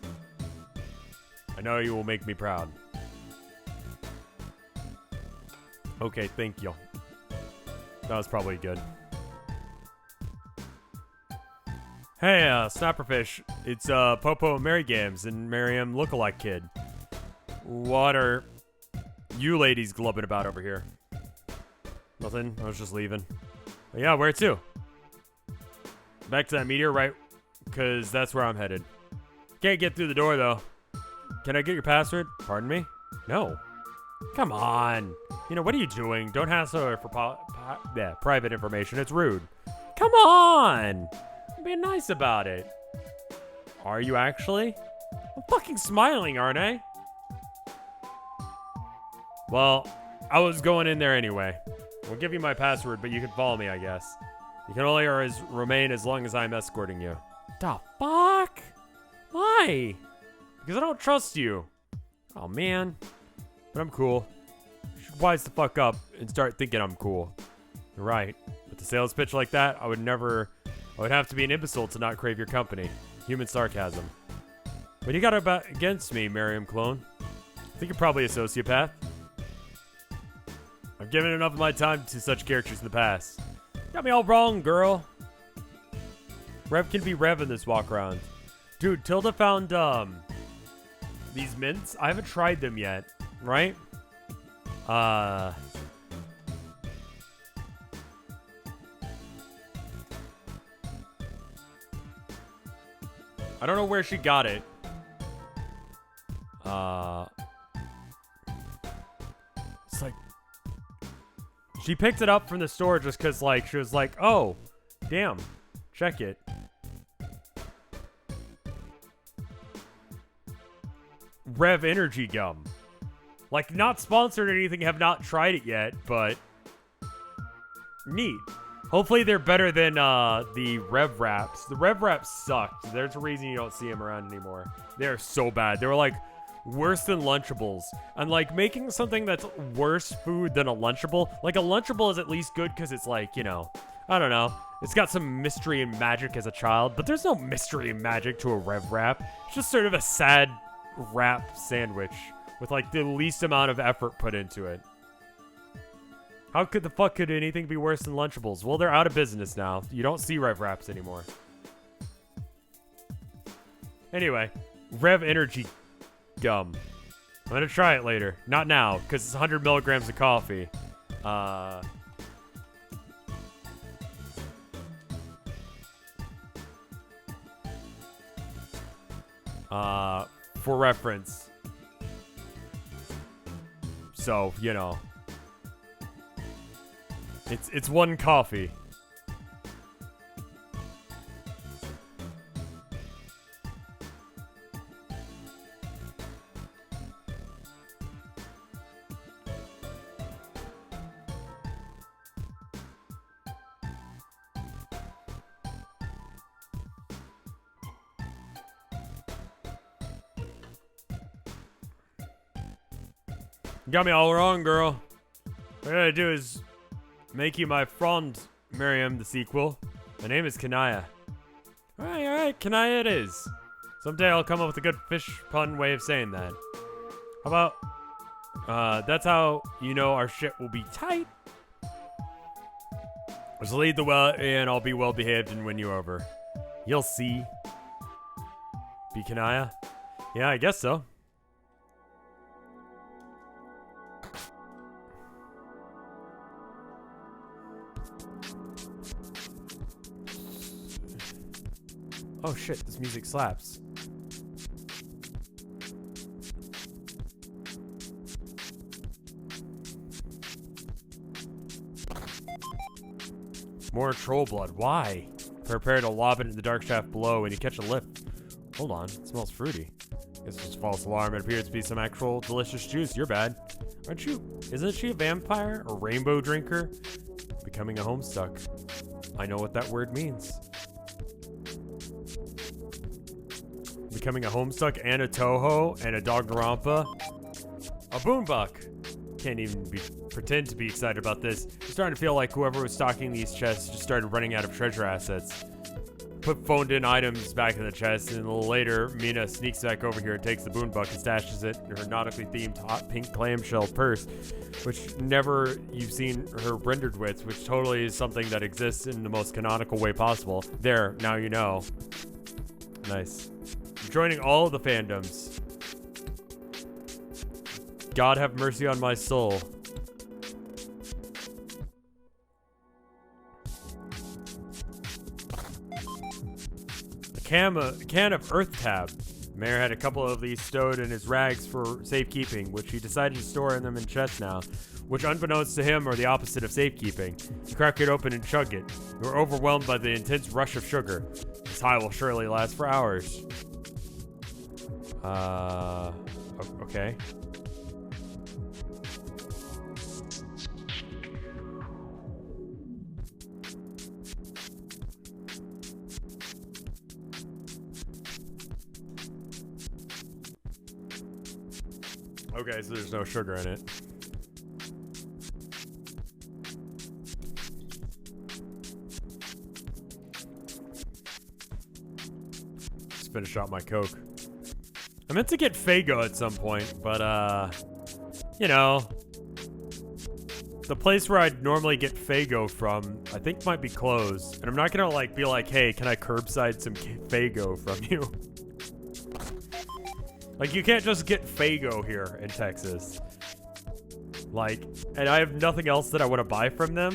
I know you will make me proud. Okay, thank you. That was probably good. Hey, Snapperfish. It's Popo and Mary Gams and Miriam lookalike kid. What are you ladies glubbing about over here? Nothing. I was just leaving. But yeah, where to? Back to that meteor, right? Because that's where I'm headed. Can't get through the door, though. Can I get your password? Pardon me? No. Come on. You know, what are you doing? Don't hassle her for private information. It's rude. Come on. Be nice about it. Are you actually? I'm fucking smiling, aren't I? Well, I was going in there anyway. I'll give you my password, but you can follow me, I guess. You can only remain as long as I'm escorting you. The fuck? Why? Because I don't trust you. Oh, man. But I'm cool. You should wise the fuck up and start thinking I'm cool. You're right. With a sales pitch like that, I would have to be an imbecile to not crave your company. Human sarcasm. What do you got against me, Miriam Clone? I think you're probably a sociopath. I've given enough of my time to such characters in the past. Got me all wrong, girl. Rev can be Rev in this walk around. Dude, Tilda found these mints. I haven't tried them yet, right? I don't know where she got it. It's like she picked it up from the store just because, like, she was like, oh, damn, check it. Rev Energy Gum. Like, not sponsored or anything, have not tried it yet, but neat. Hopefully they're better than the Rev Wraps. The Rev Wraps sucked. There's a reason you don't see them around anymore. They're so bad. They were like worse than Lunchables. And like making something that's worse food than a Lunchable. Like a Lunchable is at least good because it's like, you know, I don't know. It's got some mystery and magic as a child, but there's no mystery and magic to a Rev Wrap. It's just sort of a sad wrap sandwich with like the least amount of effort put into it. How could anything be worse than Lunchables? Well, they're out of business now. You don't see Rev Wraps anymore. Anyway, Rev Energy Gum. I'm gonna try it later. Not now, because it's 100 milligrams of coffee. For reference. So, you know. It's one coffee. You got me all wrong, girl. What I gotta do is make you my friend, Miriam, the sequel. My name is Kanaya. Alright, Kanaya it is. Someday I'll come up with a good fish pun way of saying that. How about, that's how you know our shit will be tight. Just lead the way and I'll be well behaved and win you over. You'll see. Be Kanaya? Yeah, I guess so. Oh shit, this music slaps. More troll blood. Why? Prepare to lob it in the dark shaft below when you catch a lift. Hold on, it smells fruity. Guess it's just a false alarm. It appears to be some actual delicious juice. You're bad. Aren't you? Isn't she a vampire or rainbow drinker? Becoming a Homestuck. I know what that word means. Becoming a Homestuck and a Toho and a Dognarampa. A Boombuck. Can't even pretend to be excited about this. I'm starting to feel like whoever was stocking these chests just started running out of treasure assets. Put phoned-in items back in the chest, and a little later, Mina sneaks back over here and takes the Boombuck and stashes it in her nautically-themed hot pink clamshell purse, which never you've seen her rendered with, which totally is something that exists in the most canonical way possible. There, now you know. Nice. Joining all of the fandoms. God have mercy on my soul. A can of Earth Tab. Mayor had a couple of these stowed in his rags for safekeeping, which he decided to store in them in chests now, which unbeknownst to him are the opposite of safekeeping. He cracked it open and chugged it. We were overwhelmed by the intense rush of sugar. This high will surely last for hours. Okay. Okay, so there's no sugar in it. Just finish out my Coke. I meant to get Faygo at some point, but, you know, the place where I'd normally get Faygo from, I think might be closed. And I'm not gonna, like, be like, hey, can I curbside some Faygo from you? Like, you can't just get Faygo here in Texas. Like, and I have nothing else that I want to buy from them.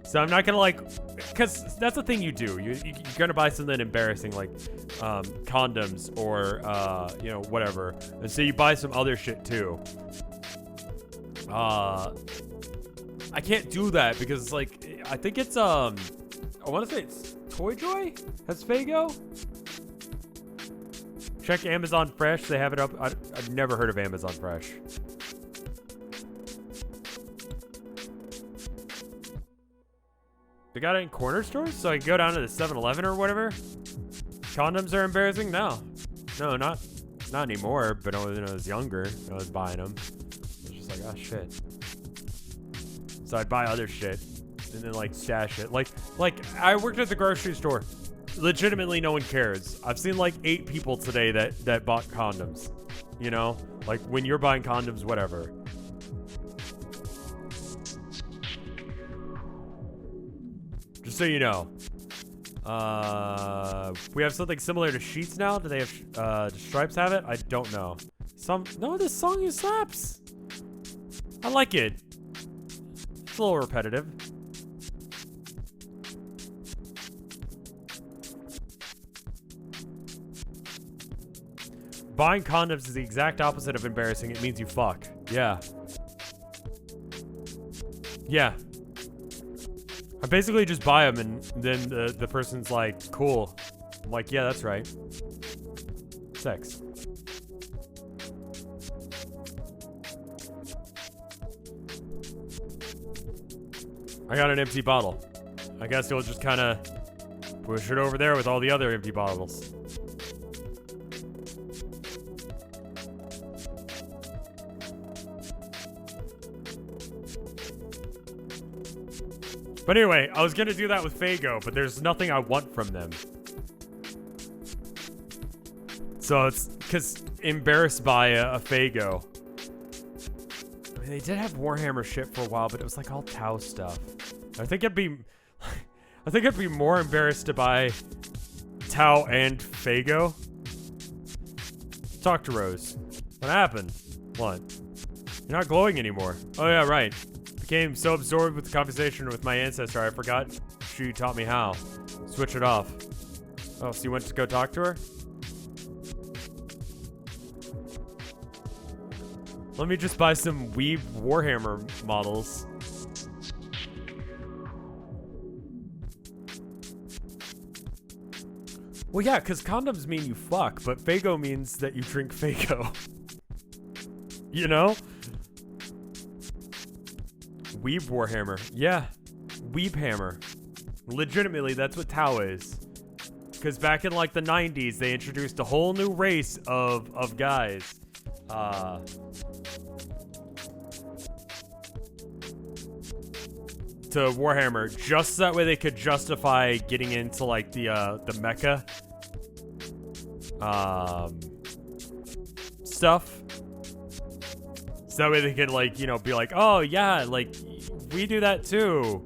So I'm not gonna, like, because that's the thing you do. You're gonna buy something embarrassing, like condoms or, you know, whatever. And so you buy some other shit too. I can't do that because it's like, I think it's, I want to say it's Toy Joy has Faygo. Check Amazon Fresh. They have it up. I've never heard of Amazon Fresh. They got it in corner stores? So I can go down to the 7-Eleven or whatever? Condoms are embarrassing? No. No, not anymore. But when I was younger, I was buying them. I was just like, oh, shit. So I'd buy other shit. And then, like, stash it. Like I worked at the grocery store. Legitimately, no one cares. I've seen like 8 people today that bought condoms. You know, like when you're buying condoms, whatever. Just so you know, we have something similar to sheets now. Do they have? Do Stripes have it? I don't know. No, this song slaps. I like it. It's a little repetitive. Buying condoms is the exact opposite of embarrassing. It means you fuck. Yeah. Yeah. I basically just buy them and then the person's like, cool. I'm like, yeah, that's right. Sex. I got an empty bottle. I guess you'll just kind of push it over there with all the other empty bottles. But anyway, I was gonna do that with Faygo, but there's nothing I want from them. So it's because embarrassed by a Faygo. I mean, they did have Warhammer shit for a while, but it was like all Tau stuff. I think I'd be more embarrassed to buy Tau and Faygo. Talk to Rose. What happened? What? You're not glowing anymore. Oh yeah, right. Became so absorbed with the conversation with my ancestor, I forgot she taught me how. Switch it off. Oh, so you went to go talk to her? Let me just buy some Weeb Warhammer models. Well, yeah, because condoms mean you fuck, but Faygo means that you drink Faygo. You know? Weeb Warhammer. Yeah. Weeb Hammer. Legitimately, that's what Tau is. Because back in like the 90s, they introduced a whole new race of guys. To Warhammer, just so that way they could justify getting into like the mecha stuff. So that way they could like, you know, be like, oh yeah, like we do that too.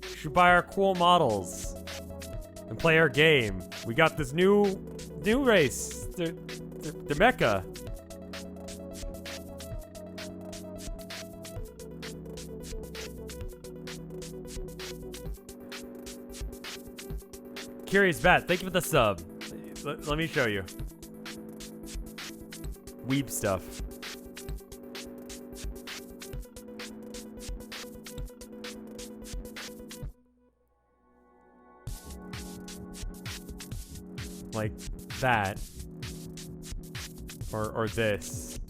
You should buy our cool models and play our game. We got this new race, the mecha. Curious Bat, thank you for the sub. Let me show you. Weeb stuff. Like that. Or this.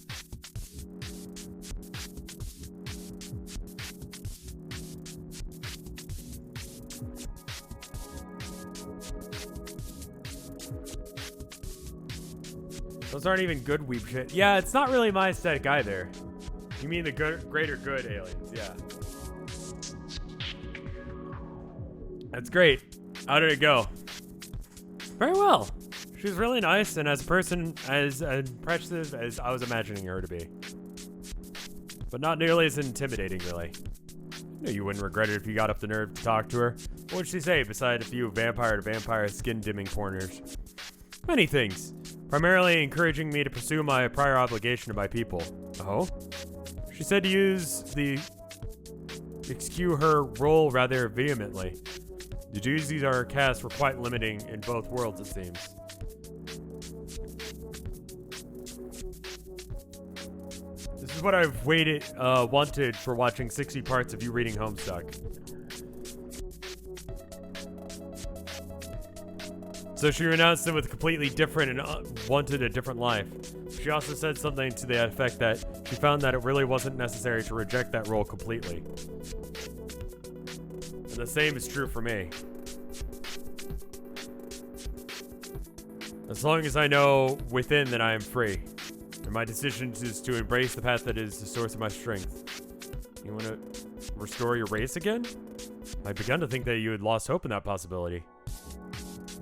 Those aren't even good weeb shit. Yeah, it's not really my aesthetic either. You mean the greater good aliens, yeah. That's great. How did it go? Very well. She's really nice and as a person as impressive as I was imagining her to be. But not nearly as intimidating, really. I knew you wouldn't regret it if you got up the nerve to talk to her. What would she say beside a few vampire-to-vampire skin-dimming corners? Many things. Primarily encouraging me to pursue my prior obligation to my people. Oh? She said to excuse her role rather vehemently. The duties our cast were quite limiting in both worlds, it seems. This is what I've wanted for watching 60 parts of you reading Homestuck. So she renounced him with a completely different and wanted a different life. She also said something to the effect that she found that it really wasn't necessary to reject that role completely. And the same is true for me. As long as I know within that I am free. And my decision is to embrace the path that is the source of my strength. You want to restore your race again? I'd begun to think that you had lost hope in that possibility.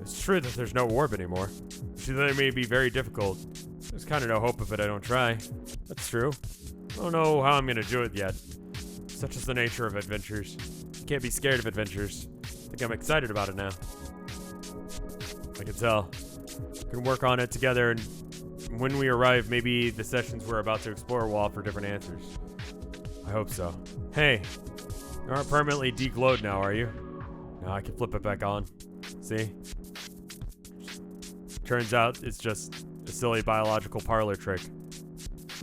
It's true that there's no orb anymore. She said it may be very difficult. There's kind of no hope of it I don't try. That's true. I don't know how I'm going to do it yet. Such is the nature of adventures. You can't be scared of adventures. I think I'm excited about it now. I can tell. We can work on it together, and when we arrive, maybe the sessions we're about to explore will offer different answers. I hope so. Hey, you aren't permanently deglowed now, are you? No, I can flip it back on. See? Turns out it's just a silly biological parlor trick.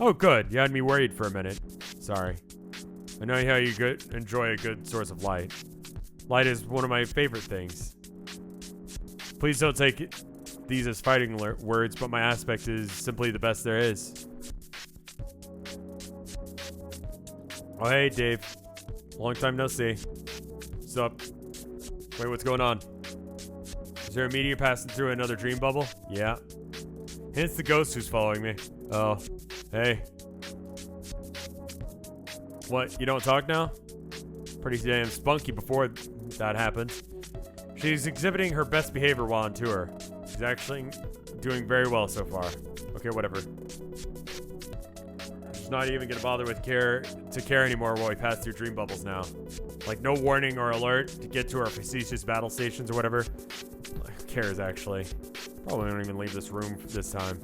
Oh, good. You had me worried for a minute. Sorry. I know how you enjoy a good source of light. Light is one of my favorite things. Please don't take these as fighting words, but my aspect is simply the best there is. Oh, hey, Dave. Long time no see. What's up? Wait, what's going on? Is there a meteor passing through another dream bubble? Yeah. It's the ghost who's following me. Oh. Hey. What, you don't talk now? Pretty damn spunky before that happened. She's exhibiting her best behavior while on tour. She's actually doing very well so far. Okay, whatever. She's not even gonna bother with care anymore while we pass through dream bubbles now. Like no warning or alert to get to our facetious battle stations or whatever. Who cares, actually? Probably don't even leave this room this time.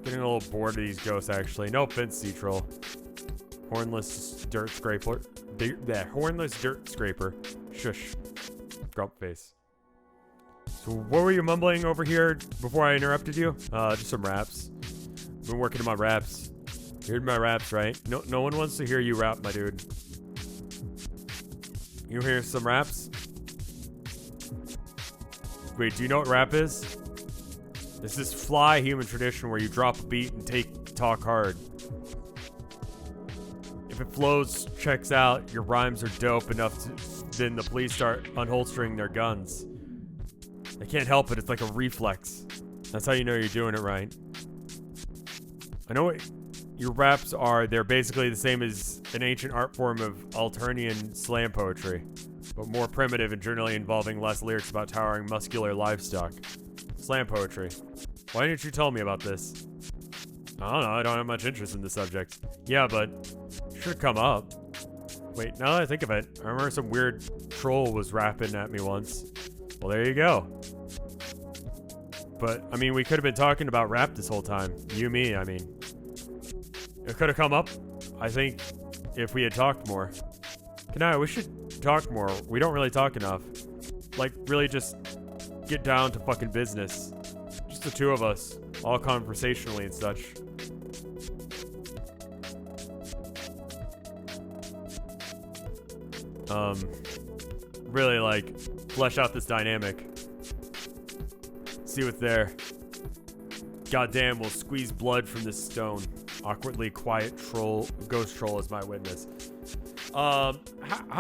Getting a little bored of these ghosts, actually. No offense, Sea-Troll. Hornless dirt scraper. Hornless dirt scraper. Shush. Grump face. So what were you mumbling over here before I interrupted you? Just some raps. Been working on my raps. You heard my raps, right? No one wants to hear you rap, my dude. You hear some raps? Wait, do you know what rap is? It's this fly human tradition where you drop a beat and talk hard. If it flows, checks out, your rhymes are dope enough then the police start unholstering their guns. They can't help it. It's like a reflex. That's how you know you're doing it right. I know what your raps are. They're basically the same as an ancient art form of Alternian slam poetry, but more primitive and generally involving less lyrics about towering muscular livestock. Slam poetry. Why didn't you tell me about this? I don't know. I don't have much interest in the subject. Yeah, but it should come up. Wait, now that I think of it, I remember some weird troll was rapping at me once. Well, there you go. But, I mean, we could have been talking about rap this whole time. You, me, I mean. It could have come up, I think, if we had talked more. We should talk more. We don't really talk enough. Like, really just get down to fucking business. Just the two of us, all conversationally and such. Really, like, flesh out this dynamic. See what's there. Goddamn, we'll squeeze blood from this stone. Awkwardly quiet ghost troll is my witness. How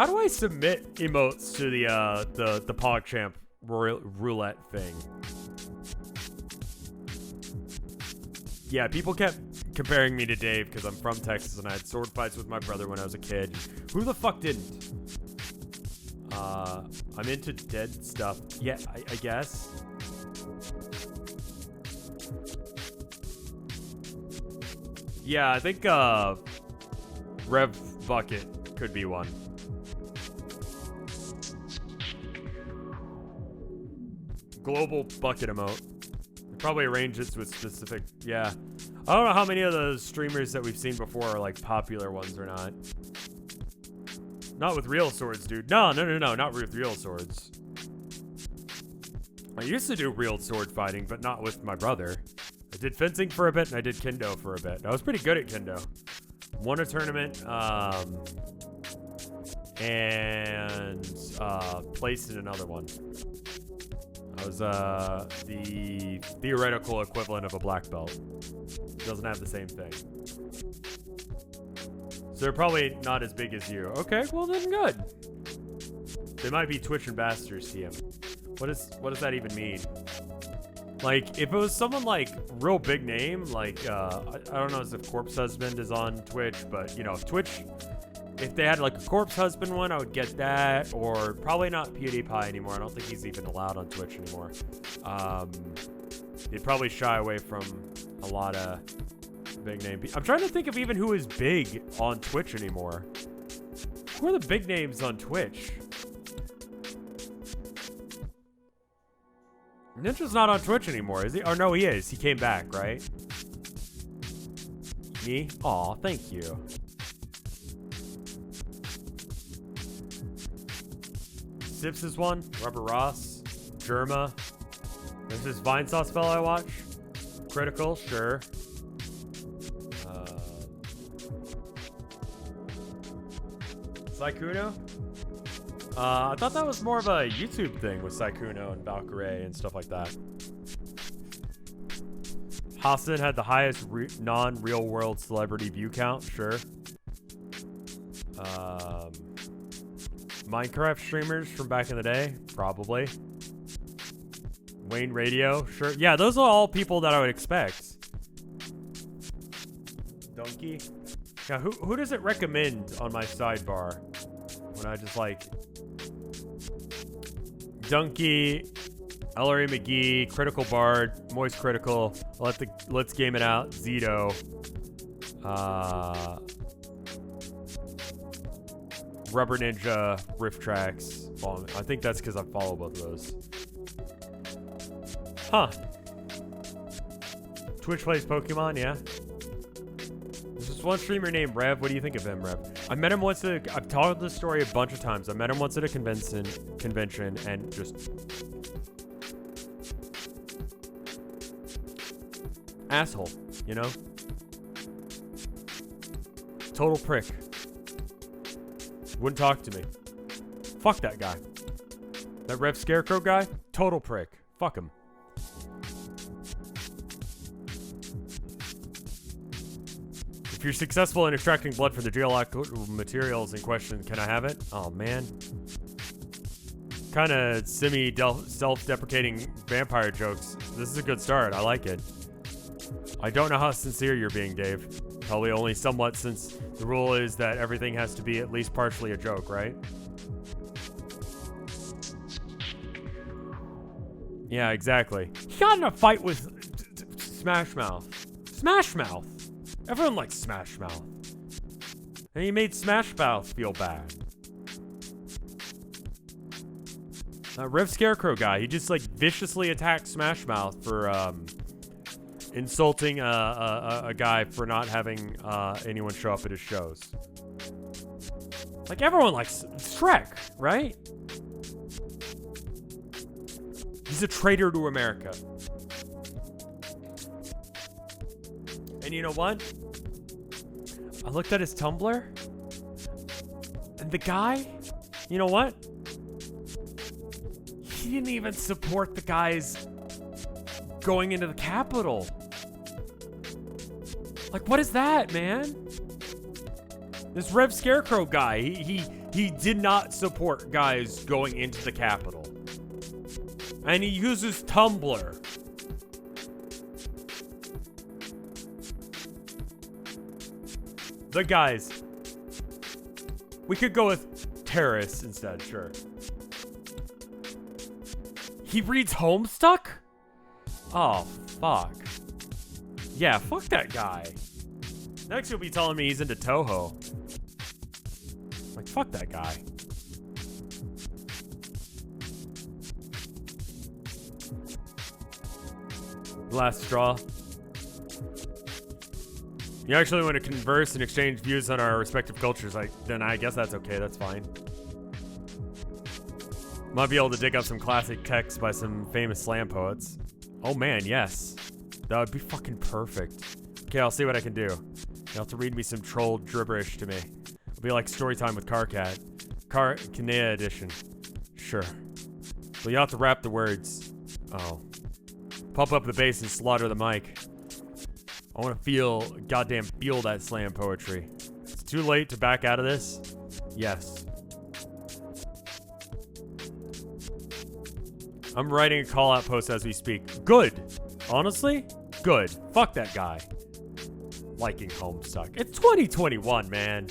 do I submit emotes to the PogChamp roulette thing? Yeah, people kept comparing me to Dave because I'm from Texas and I had sword fights with my brother when I was a kid. Who the fuck didn't? I'm into dead stuff. Yeah, I guess. Yeah, I think Rev Bucket could be one. Global bucket emote. Probably arrange it with specific. Yeah, I don't know how many of those streamers that we've seen before are like popular ones or not. Not with real swords, dude. No, not with real swords. I used to do real sword fighting, but not with my brother. I did fencing for a bit, and I did kendo for a bit. I was pretty good at kendo. Won a tournament, and placed in another one. I was the theoretical equivalent of a black belt. Doesn't have the same thing. So they're probably not as big as you. Okay, well then good. They might be Twitch ambassadors to you. What does that even mean? Like, if it was someone like real big name, like I don't know if Corpse Husband is on Twitch, but you know, Twitch, if they had like a Corpse Husband one, I would get that, or probably not PewDiePie anymore. I don't think he's even allowed on Twitch anymore. They'd probably shy away from a lot of big name. I'm trying to think of even who is big on Twitch anymore. Who are the big names on Twitch? Ninja's not on Twitch anymore, is he? Or no, he is. He came back, right? Me? Aw, thank you. Sips is one. Rubber Ross. Germa. There's this Vinesauce fellow I watch. Critical, sure. Saikuno? I thought that was more of a YouTube thing with Saikuno and Valkyrie and stuff like that. Hassan had the highest non-real world celebrity view count, sure. Minecraft streamers from back in the day, probably. Wayne Radio, sure. Yeah, those are all people that I would expect. Donkey. Now, who does it recommend on my sidebar when I just like Donkey, Ellery McGee, Critical Bard, Moist Critical, Let's Game It Out, Zito, Rubber Ninja, Riff Tracks. Well, I think that's because I follow both of those. Huh. Twitch plays Pokemon, yeah. There's this one streamer named Rev. What do you think of him, Rev? I met him once I've told this story a bunch of times. I met him once at a convention and just asshole, you know? Total prick. Wouldn't talk to me. Fuck that guy. That RevScarecrow guy, total prick. Fuck him. If you're successful in extracting blood from the geological materials in question, can I have it? Oh, man. kind of self-deprecating vampire jokes. This is a good start. I like it. I don't know how sincere you're being, Dave. Probably only somewhat, since the rule is that everything has to be at least partially a joke, right? Yeah, exactly. He got in a fight with Smash Mouth. Smash Mouth! Everyone likes Smash Mouth. And he made Smash Mouth feel bad. That RevScarecrow guy, he just like viciously attacked Smash Mouth for insulting a guy for not having anyone show up at his shows. Like, everyone likes Shrek, right? He's a traitor to America. And you know what? I looked at his Tumblr, and the guy, you know what? He didn't even support the guys going into the Capitol. Like, what is that, man? This RevScarecrow guy, he did not support guys going into the Capitol. And he uses Tumblr. The guys. We could go with terrorists instead, sure. He reads Homestuck? Oh, fuck. Yeah, fuck that guy. Next he'll be telling me he's into Toho. Like, fuck that guy. Last straw. You actually want to converse and exchange views on our respective cultures, then I guess that's okay, that's fine. Might be able to dig up some classic texts by some famous slam poets. Oh man, yes. That would be fucking perfect. Okay, I'll see what I can do. You'll have to read me some troll gibberish to me. It'll be like story time with Carcat. Kanea edition. Sure. But you'll have to rap the words. Oh. Pump up the bass and slaughter the mic. I want to goddamn feel that slam poetry. It's too late to back out of this? Yes. I'm writing a call-out post as we speak. Good. Honestly, good. Fuck that guy. Liking Homestuck. It's 2021, man.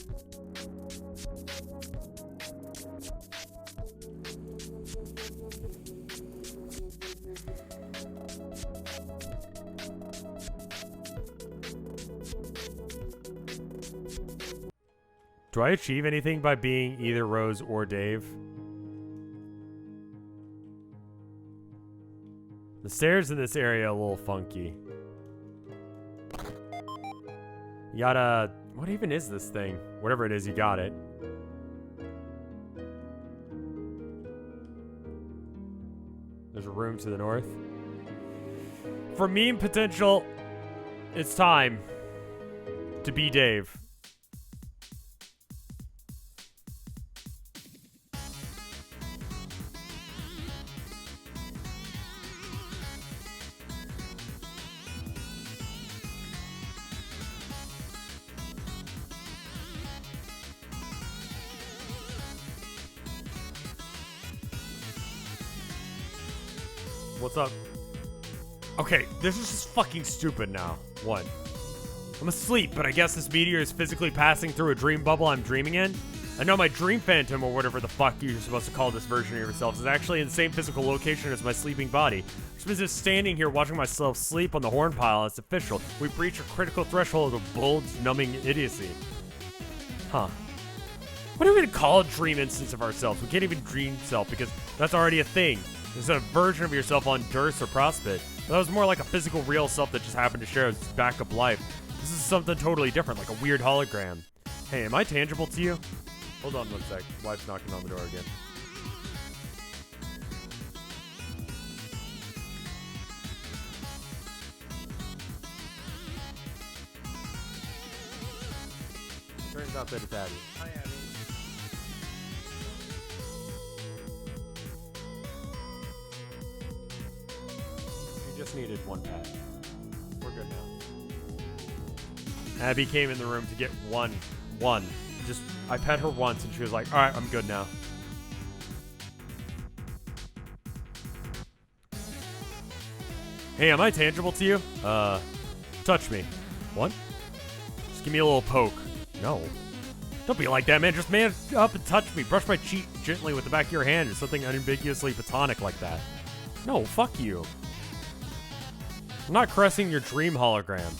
Do I achieve anything by being either Rose or Dave? The stairs in this area are a little funky. You gotta... What even is this thing? Whatever it is, you got it. There's a room to the north. For meme potential, it's time to be Dave. What's up? Okay, this is just fucking stupid now. What? I'm asleep, but I guess this meteor is physically passing through a dream bubble I'm dreaming in? I know my dream phantom, or whatever the fuck you're supposed to call this version of yourself, is actually in the same physical location as my sleeping body. Which means just standing here watching myself sleep on the horn pile, it's official. We breach a critical threshold of bulge-numbing idiocy. Huh. What do we even call a dream instance of ourselves? We can't even dream self, because that's already a thing. It's a version of yourself on Durst or Prospect. That was more like a physical real self that just happened to share its backup life. This is something totally different, like a weird hologram. Hey, am I tangible to you? Hold on one sec. Wife's knocking on the door again. Turns out that it's Abby. Hi, Abby. Just needed one pet. We're good now. Abby came in the room to get one. Just, I pet her once and she was like, alright, I'm good now. Hey, am I tangible to you? Touch me. What? Just give me a little poke. No. Don't be like that, man. Just man up and touch me. Brush my cheek gently with the back of your hand or something unambiguously platonic like that. No, fuck you. I'm not caressing your dream hologram.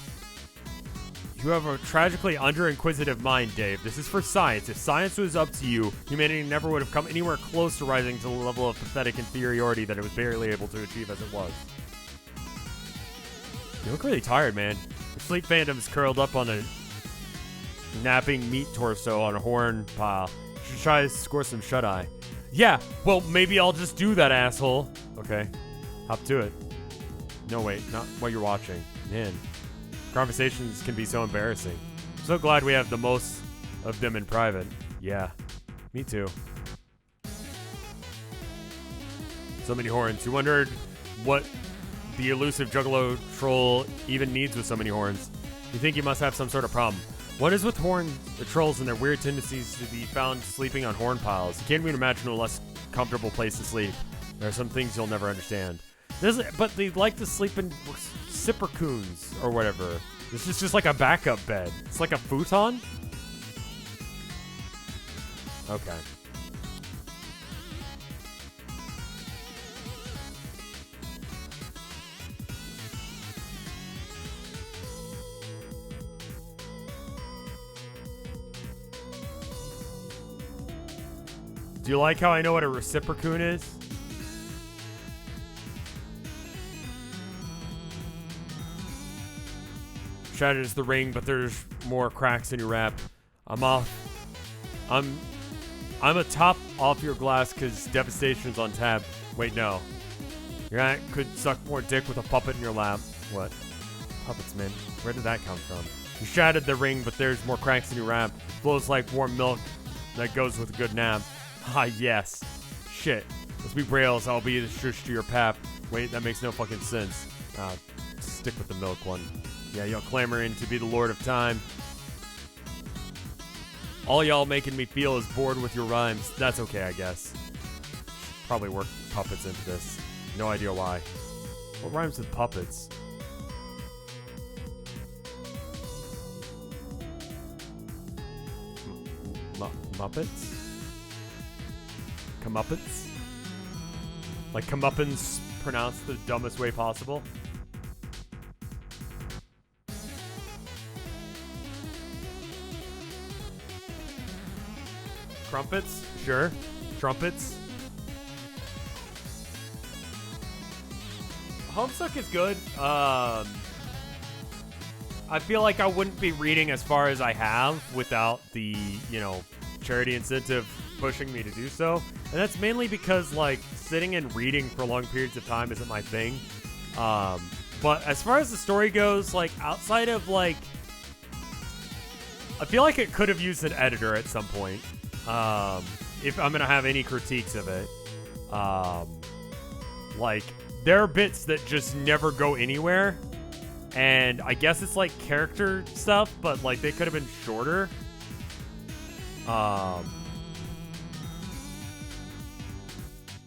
You have a tragically under-inquisitive mind, Dave. This is for science. If science was up to you, humanity never would have come anywhere close to rising to the level of pathetic inferiority that it was barely able to achieve as it was. You look really tired, man. Your sleep phantom's curled up on a napping meat torso on a horn pile. You should try to score some shut-eye. Yeah, well, maybe I'll just do that, asshole. Okay, hop to it. No, wait, not while you're watching. Man, conversations can be so embarrassing. I'm so glad we have the most of them in private. Yeah, me too. So many horns. You wondered what the elusive juggalo troll even needs with so many horns. You think you must have some sort of problem. What is with the trolls and their weird tendencies to be found sleeping on horn piles? You can't even imagine a less comfortable place to sleep. There are some things you'll never understand. But they like to sleep in sippercoons or whatever. This is just like a backup bed. It's like a futon? Okay. Do you like how I know what a reciprocoon is? Shattered is the ring, but there's more cracks in your wrap. I'm off. I'm a top off your glass because devastation's on tap. Wait, no. Your aunt could suck more dick with a puppet in your lap. What? Puppets, man. Where did that come from? You shattered the ring, but there's more cracks in your wrap. Flows like warm milk that goes with a good nap. Ah, yes. Shit. Let's be brails. I'll be the shush to your pap. Wait, that makes no fucking sense. Stick with the milk one. Yeah, y'all clamoring to be the Lord of Time. All y'all making me feel is bored with your rhymes. That's okay, I guess. Probably work puppets into this. No idea why. What rhymes with puppets? Muppets? Comeuppets? Like comeuppance pronounced the dumbest way possible? Crumpets? Sure. Trumpets? Homestuck is good. I feel like I wouldn't be reading as far as I have without the, charity incentive pushing me to do so. And that's mainly because, sitting and reading for long periods of time isn't my thing. But as far as the story goes, outside of, I feel like it could have used an editor at some point. If I'm going to have any critiques of it. There are bits that just never go anywhere. And I guess it's, character stuff, but, they could have been shorter.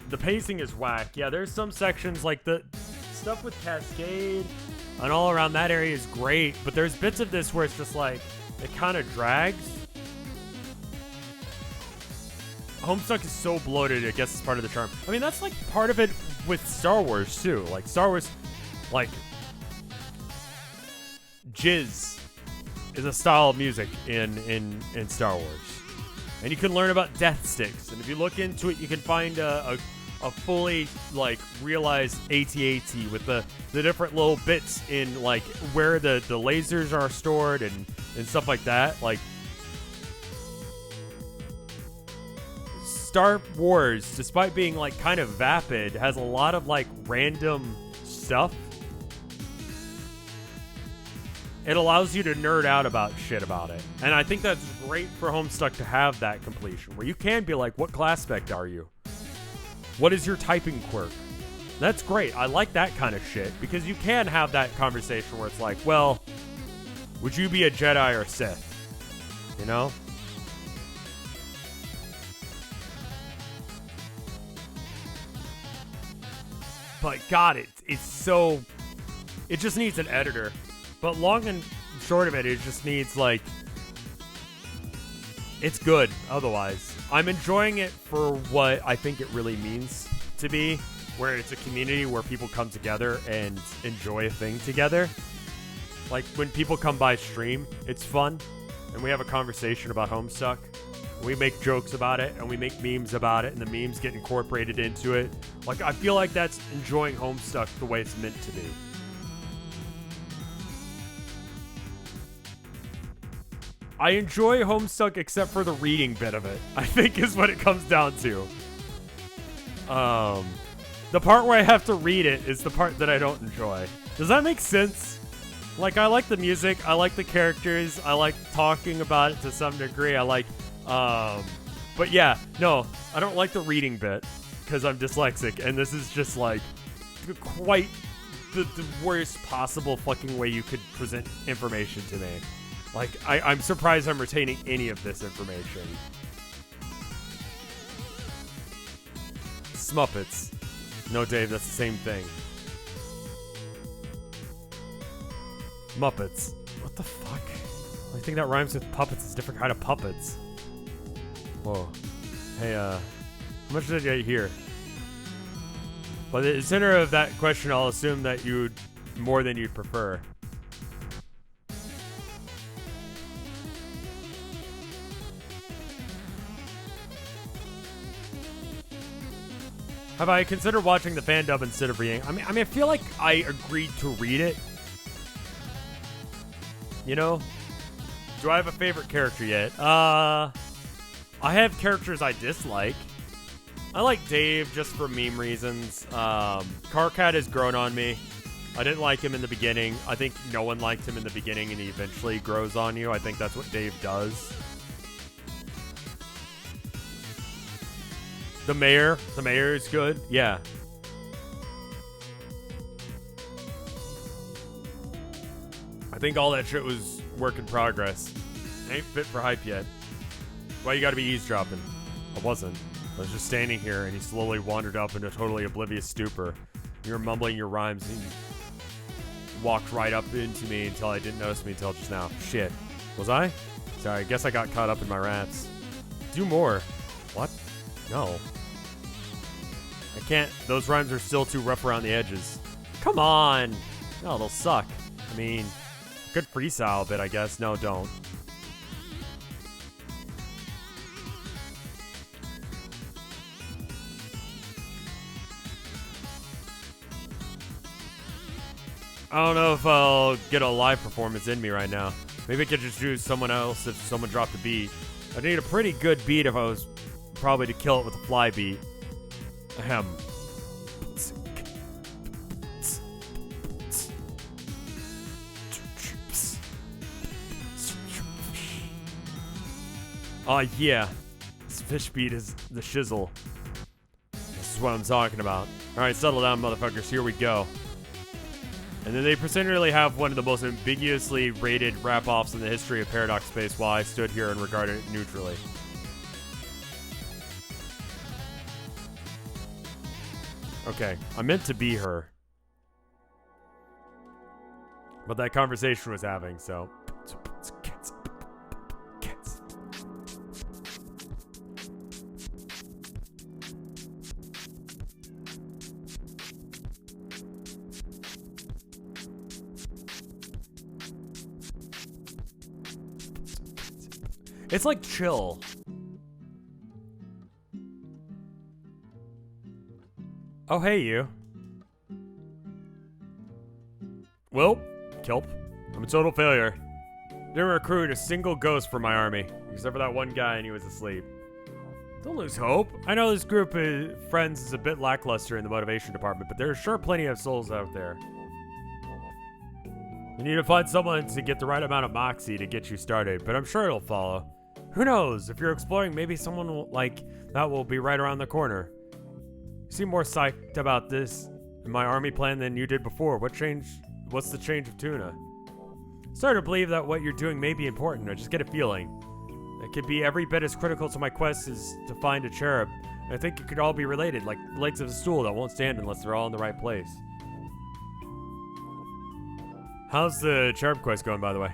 The pacing is whack. Yeah, there's some sections the stuff with Cascade and all around that area is great, but there's bits of this where it's just it kind of drags. Homestuck is so bloated, I guess it's part of the charm. I mean, that's part of it with Star Wars too. Star Wars, jizz is a style of music in Star Wars. And you can learn about death sticks. And if you look into it, you can find a fully, realized AT-AT with the different little bits in, where the lasers are stored and stuff like that. Star Wars, despite being, kind of vapid, has a lot of, random stuff. It allows you to nerd out about shit about it. And I think that's great for Homestuck to have that completion, where you can be what class spec are you? What is your typing quirk? That's great. I like that kind of shit, because you can have that conversation where it's well, would you be a Jedi or Sith? You know? But God, it's so It just needs an editor. But long and short of it, it just needs, like... It's good, otherwise. I'm enjoying it for what I think it really means to be, where it's a community where people come together and enjoy a thing together. Like, when people come by stream, it's fun, and we have a conversation about Homestuck. We make jokes about it, and we make memes about it, and the memes get incorporated into it. Like, I feel like that's enjoying Homestuck the way it's meant to be. I enjoy Homestuck except for the reading bit of it, I think is what it comes down to. The part where I have to read it is the part that I don't enjoy. Does that make sense? Like, I like the music, I like the characters, I like talking about it to some degree, I like, but yeah, no, I don't like the reading bit, because I'm dyslexic, and this is just, like, quite the worst possible fucking way you could present information to me. Like, I'm surprised I'm retaining any of this information. Smuppets. No, Dave, that's the same thing. Muppets. What the fuck? I think that rhymes with puppets. It's a different kind of puppets. Whoa. Hey, how much did I hear? By the center of that question, I'll assume that you'd more than you'd prefer. Have I considered watching the fan dub instead of reading? I mean, I feel like I agreed to read it. You know? Do I have a favorite character yet? I have characters I dislike. I like Dave just for meme reasons. Carcat has grown on me. I didn't like him in the beginning. I think no one liked him in the beginning, and he eventually grows on you. I think that's what Dave does. The mayor is good. Yeah. I think all that shit was work in progress. Ain't fit for hype yet. Why you gotta be eavesdropping? I wasn't. I was just standing here, and he slowly wandered up into a totally oblivious stupor. You were mumbling your rhymes, and you walked right up into me until I didn't notice me until just now. Shit. Was I? Sorry, I guess I got caught up in my raps. Do more. What? No. I can't. Those rhymes are still too rough around the edges. Come on. No, they'll suck. I mean, good freestyle bit, I guess. No, don't. I don't know if I'll get a live performance in me right now. Maybe I could just do someone else if someone dropped a beat. I'd need a pretty good beat if I was probably to kill it with a fly beat. Ahem. Oh yeah, this fish beat is the shizzle. This is what I'm talking about. Alright, settle down, motherfuckers, here we go. And then they presumably have one of the most ambiguously rated rap-offs in the history of Paradox Space while I stood here and regarded it neutrally. Okay, I meant to be her. But that conversation was having, so... It's like chill. Oh, hey, you. Well, Kelp, I'm a total failure. Didn't recruit a single ghost for my army, except for that one guy and he was asleep. Don't lose hope. I know this group of friends is a bit lackluster in the motivation department, but there are sure plenty of souls out there. You need to find someone to get the right amount of moxie to get you started, but I'm sure it'll follow. Who knows? If you're exploring, maybe someone like that will be right around the corner. You seem more psyched about this in my army plan than you did before. What changed? What's the change of tuna? Starting to believe that what you're doing may be important. I just get a feeling. It could be every bit as critical to my quest as to find a cherub. I think it could all be related, like legs of a stool that won't stand unless they're all in the right place. How's the cherub quest going, by the way?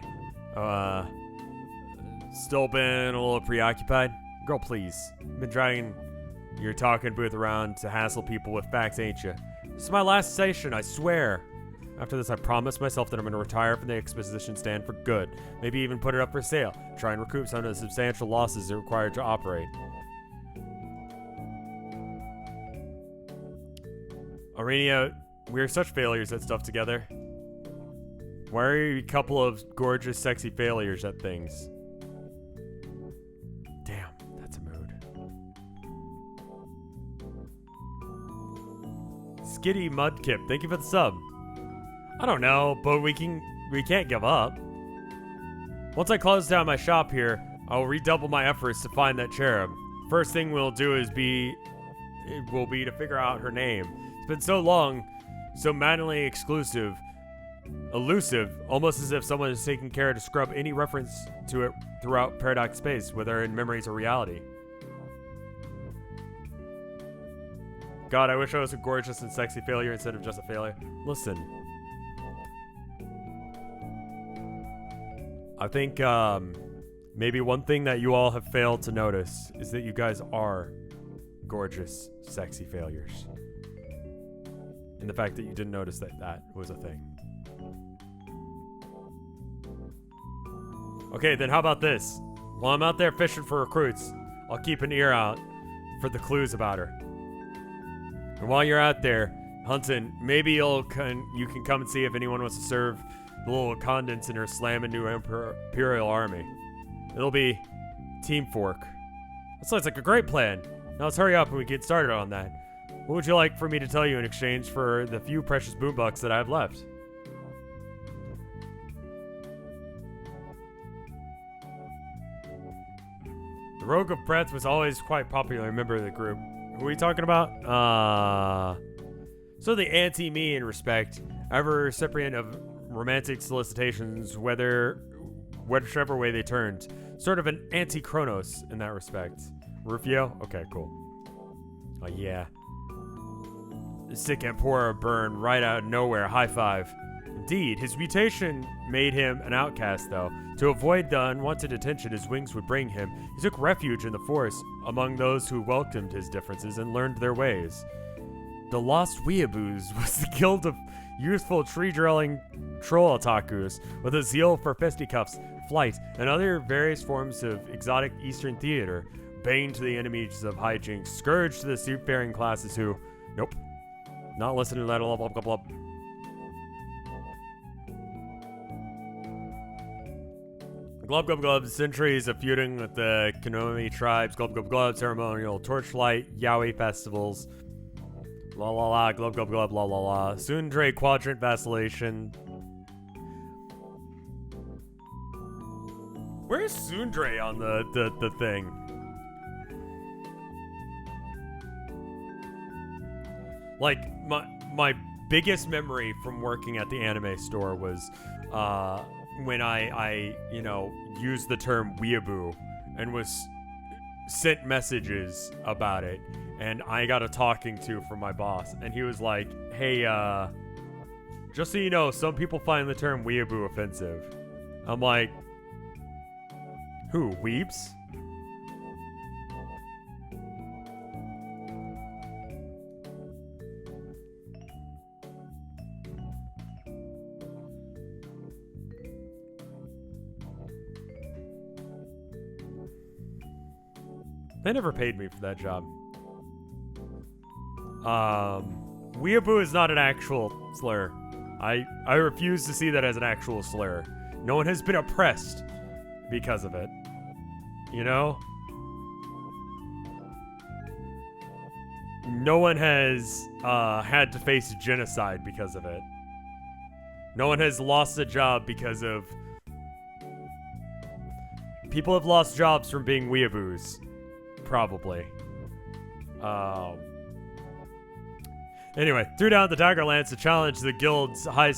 Still been a little preoccupied? Girl, please. Been dragging your talking booth around to hassle people with facts, ain't you? This is my last station, I swear. After this, I promised myself that I'm going to retire from the exposition stand for good. Maybe even put it up for sale. Try and recoup some of the substantial losses required to operate. Aurenia, we are such failures at stuff together. Why are you a couple of gorgeous, sexy failures at things? Damn, that's a mood. Skitty Mudkip, thank you for the sub. I don't know, but we can't give up. Once I close down my shop here, I will redouble my efforts to find that cherub. First thing we'll do will be to figure out her name. It's been so long, so maddeningly elusive, almost as if someone is taking care to scrub any reference to it throughout paradox space, whether in memories or reality. God, I wish I was a gorgeous and sexy failure instead of just a failure. Listen. I think maybe one thing that you all have failed to notice is that you guys are gorgeous, sexy failures. And the fact that you didn't notice that that was a thing. Okay, then how about this? While I'm out there fishing for recruits, I'll keep an ear out for the clues about her. And while you're out there hunting, maybe you can come and see if anyone wants to serve the little condensed in her slamming new Imperial army. It'll be Team Fork. That sounds like a great plan. Now let's hurry up and we get started on that. What would you like for me to tell you in exchange for the few precious boombucks that I have left? The Rogue of Breath was always quite popular member of the group. Who are we talking about? So the anti-me in respect, ever recipient of romantic solicitations, whichever way they turned. Sort of an anti-Kronos in that respect. Rufio? Okay, cool. Oh yeah. The sick Emperor burn right out of nowhere. High five. Indeed, his mutation made him an outcast, though. To avoid the unwanted attention his wings would bring him, he took refuge in the forest among those who welcomed his differences and learned their ways. The Lost Weeaboos was the guild of youthful tree-drilling troll otakus with a zeal for fisticuffs, flight, and other various forms of exotic Eastern theater, bane to the enemies of hijinks, scourge to the seafaring classes who... Nope. Not listening to that. Blah, blah, blah, blah. Glub Glub Glub, centuries of feuding with the Konomi tribes, Glub Glub Glub, ceremonial torchlight, yaoi festivals, la la la, Glub Glub Glub, la la la, Sundre quadrant vacillation. Where's Sundre on the thing? Like, my biggest memory from working at the anime store was, when I used the term weeaboo and was sent messages about it, and I got a talking to from my boss, and he was like, hey, just so you know, some people find the term weeaboo offensive. I'm like, who, weebs? They never paid me for that job. Weeaboo is not an actual slur. I refuse to see that as an actual slur. No one has been oppressed because of it. You know? No one has had to face genocide because of it. No one has lost a job because of... People have lost jobs from being weeaboos. Probably. Anyway, threw down the dagger lance to challenge the guild's high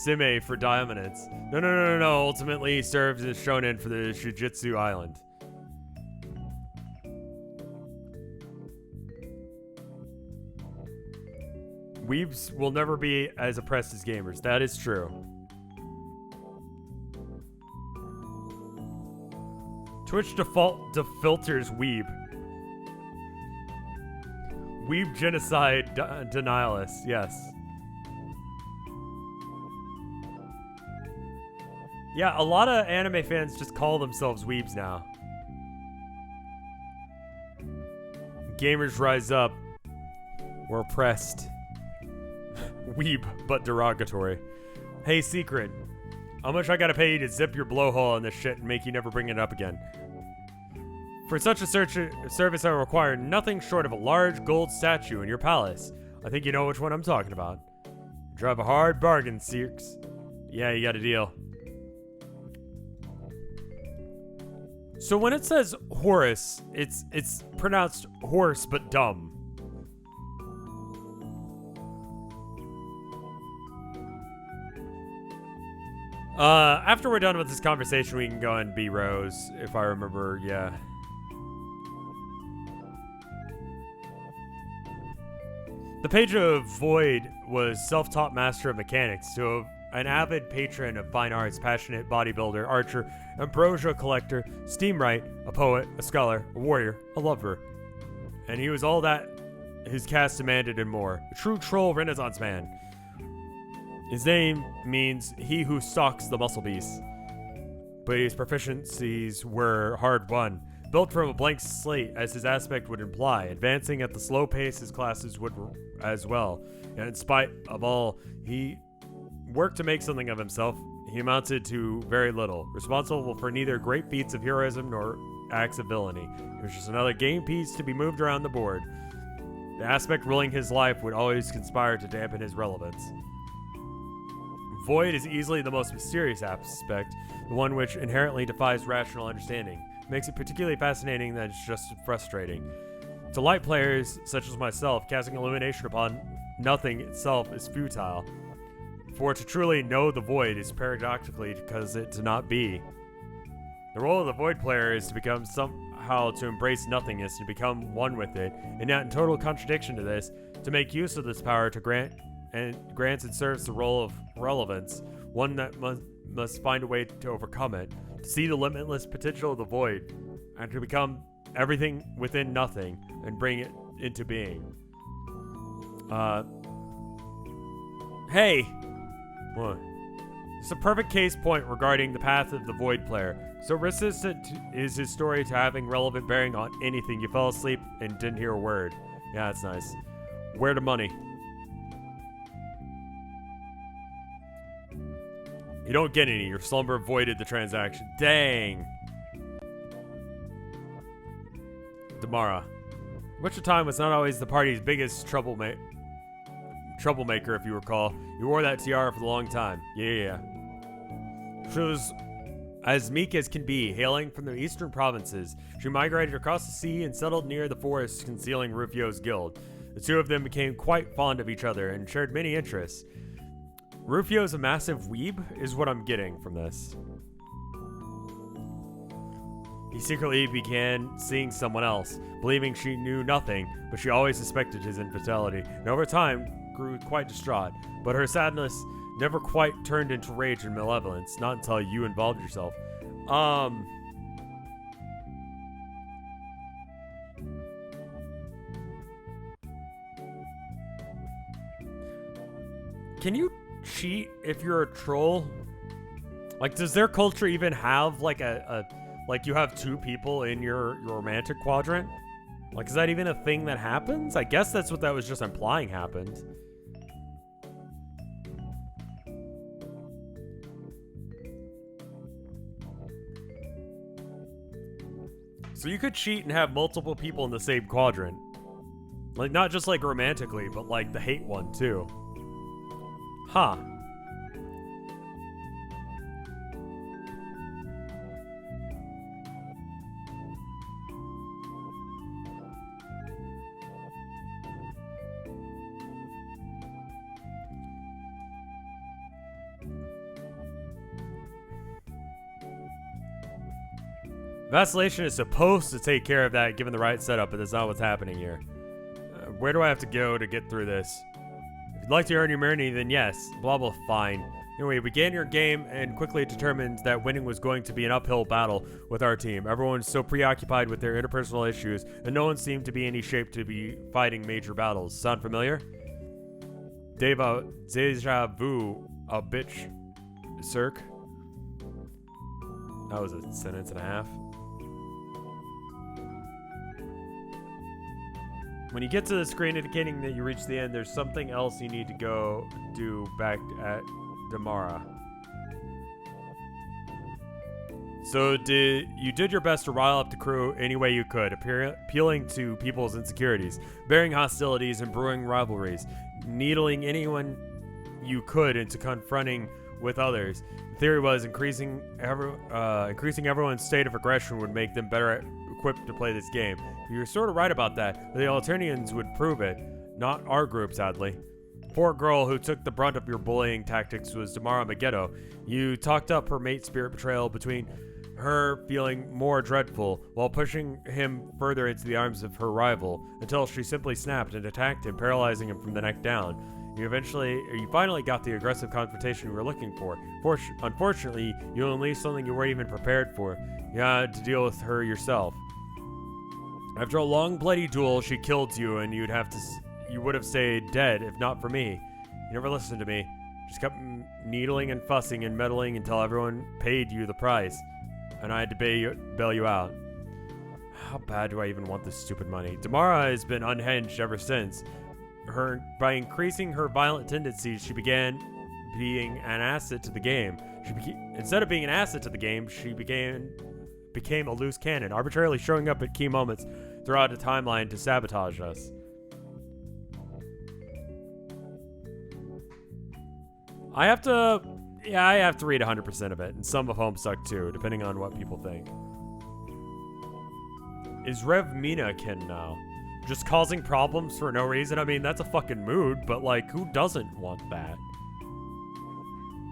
sime for dominance. No. Ultimately, he served as shonen for the Shujitsu Island. Weebs will never be as oppressed as gamers. That is true. Twitch default filters weeb. Weeb genocide denialist, yes. Yeah, a lot of anime fans just call themselves weebs now. Gamers rise up. We're oppressed. Weeb, but derogatory. Hey, Secret. How much I gotta pay you to zip your blowhole in this shit and make you never bring it up again? For such a service, I require nothing short of a large gold statue in your palace. I think you know which one I'm talking about. Drive a hard bargain, Seeks. Yeah, you got a deal. So when it says Horus, it's pronounced horse but dumb. After we're done with this conversation, we can go and be Rose, if I remember, yeah. The page of Void was self-taught master of mechanics to an avid patron of fine arts, passionate bodybuilder, archer, ambrosia collector, steamwright, a poet, a scholar, a warrior, a lover. And he was all that his cast demanded and more. A true troll renaissance man. His name means he who stalks the muscle beast. But his proficiencies were hard won, built from a blank slate as his aspect would imply, advancing at the slow pace his classes would as well. And in spite of all, he worked to make something of himself. He amounted to very little, responsible for neither great feats of heroism nor acts of villainy. He was just another game piece to be moved around the board. The aspect ruling his life would always conspire to dampen his relevance. Void is easily the most mysterious aspect, the one which inherently defies rational understanding. It makes it particularly fascinating that it's just frustrating. To light players, such as myself, casting illumination upon nothing itself is futile. For to truly know the Void is paradoxically because it to not be. The role of the Void player is to become somehow to embrace nothingness, to become one with it, and yet in total contradiction to this, to make use of this power to grants and serves the role of relevance, one that must find a way to overcome it, to see the limitless potential of the Void, and to become everything within nothing, and bring it into being. Hey! What? It's a perfect case point regarding the path of the Void player. So resistant is his story to having relevant bearing on anything. You fell asleep and didn't hear a word. Yeah, that's nice. Where the money? You don't get any. Your slumber voided the transaction. Dang. Damara. Witcher Time was not always the party's biggest troublemaker, if you recall. You wore that tiara for a long time. Yeah. She was as meek as can be, hailing from the eastern provinces. She migrated across the sea and settled near the forest concealing Rufio's guild. The two of them became quite fond of each other and shared many interests. Rufio's a massive weeb, is what I'm getting from this. He secretly began seeing someone else, believing she knew nothing, but she always suspected his infidelity, and over time grew quite distraught. But her sadness never quite turned into rage and malevolence, not until you involved yourself. Can you cheat if you're a troll? Like, does their culture even have like like you have two people in your romantic quadrant? Like, is that even a thing that happens? I guess that's what that was just implying happened. So you could cheat and have multiple people in the same quadrant. Like, not just like romantically, but like the hate one too. Huh. Vacillation is supposed to take care of that given the right setup, but that's not what's happening here. Where do I have to go to get through this? If you'd like to earn your money, then yes. Blah blah, fine. Anyway, we began your game and quickly determined that winning was going to be an uphill battle with our team. Everyone's so preoccupied with their interpersonal issues, and no one seemed to be in any shape to be fighting major battles. Sound familiar? Deja vu, a bitch, Cirque. That was a sentence and a half. When you get to the screen indicating that you reached the end, there's something else you need to go do back at Damara. So you did your best to rile up the crew any way you could, appealing to people's insecurities, bearing hostilities and brewing rivalries, needling anyone you could into confronting with others. The theory was increasing everyone's state of aggression would make them better equipped to play this game. You're sort of right about that, but the Alternians would prove it, not our group, sadly. Poor girl who took the brunt of your bullying tactics was Damara Megiddo. You talked up her mate spirit betrayal between her feeling more dreadful while pushing him further into the arms of her rival until she simply snapped and attacked him, paralyzing him from the neck down. You finally got the aggressive confrontation you were looking for. Unfortunately, you unleashed something you weren't even prepared for. You had to deal with her yourself. After a long bloody duel, she killed you, and you would have stayed dead if not for me. You never listened to me. Just kept needling and fussing and meddling until everyone paid you the price, and I had to bail you out. How bad do I even want this stupid money? Damara has been unhinged ever since. By increasing her violent tendencies, she began being an asset to the game. Instead of being an asset to the game, she became a loose cannon, arbitrarily showing up at key moments throughout a timeline to sabotage us. I have to read 100% of it, and some of Homestuck too, depending on what people think. Is Rev Mina kin now? Just causing problems for no reason? I mean, that's a fucking mood, but like, who doesn't want that?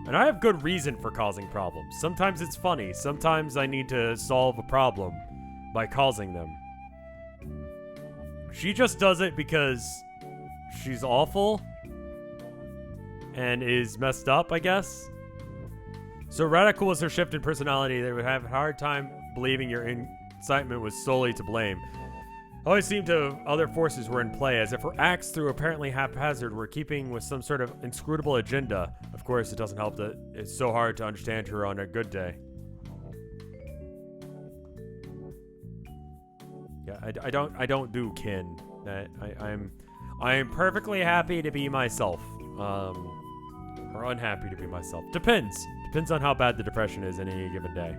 And I have good reason for causing problems. Sometimes it's funny. Sometimes I need to solve a problem by causing them. She just does it because she's awful and is messed up, I guess. So radical was her shift in personality. They would have a hard time believing your incitement was solely to blame. Always seemed to other forces were in play, as if her acts, through apparently haphazard, were keeping with some sort of inscrutable agenda. Of course, it doesn't help that it's so hard to understand her on a good day. Yeah, I don't do kin. I am perfectly happy to be myself, or unhappy to be myself. Depends on how bad the depression is in any given day.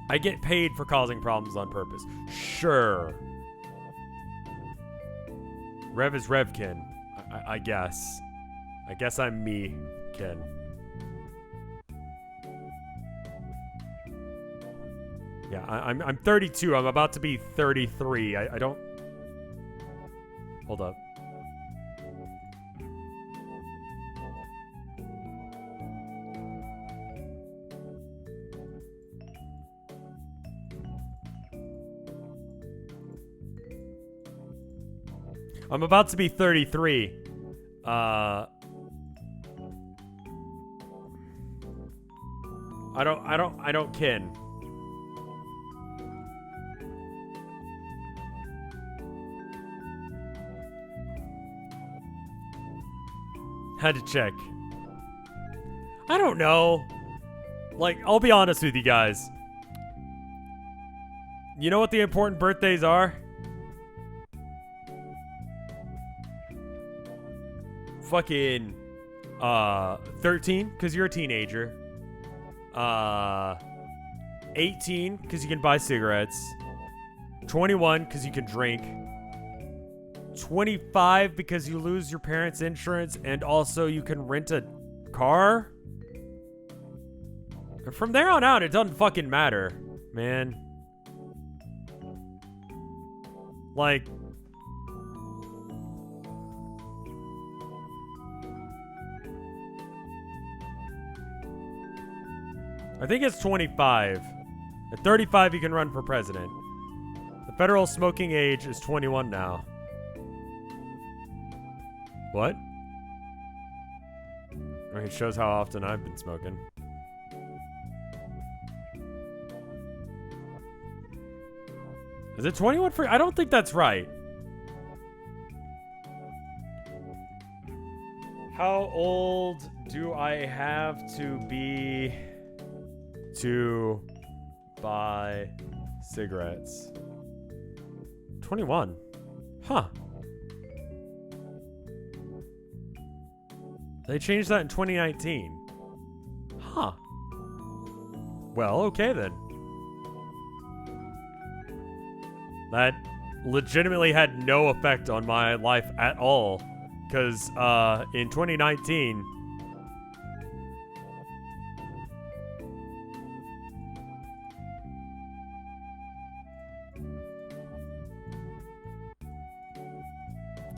I get paid for causing problems on purpose. Sure. Rev is Revkin. I guess. I guess I'm me, Ken. Yeah, I'm 32. I'm about to be 33. I don't... Hold up. I'm about to be 33. I don't kin. Had to check. I don't know. Like, I'll be honest with you guys. You know what the important birthdays are? Fucking 13 because you're a teenager, 18 because you can buy cigarettes, 21 because you can drink, 25 because you lose your parents' insurance and also you can rent a car. And from there on out, it doesn't fucking matter, man. Like, I think it's 25. At 35, you can run for president. The federal smoking age is 21 now. What? It shows how often I've been smoking. Is it 21 for? I don't think that's right. How old do I have to be to buy cigarettes? 21. Huh. They changed that in 2019. Huh. Well, okay then. That legitimately had no effect on my life at all. Because in 2019...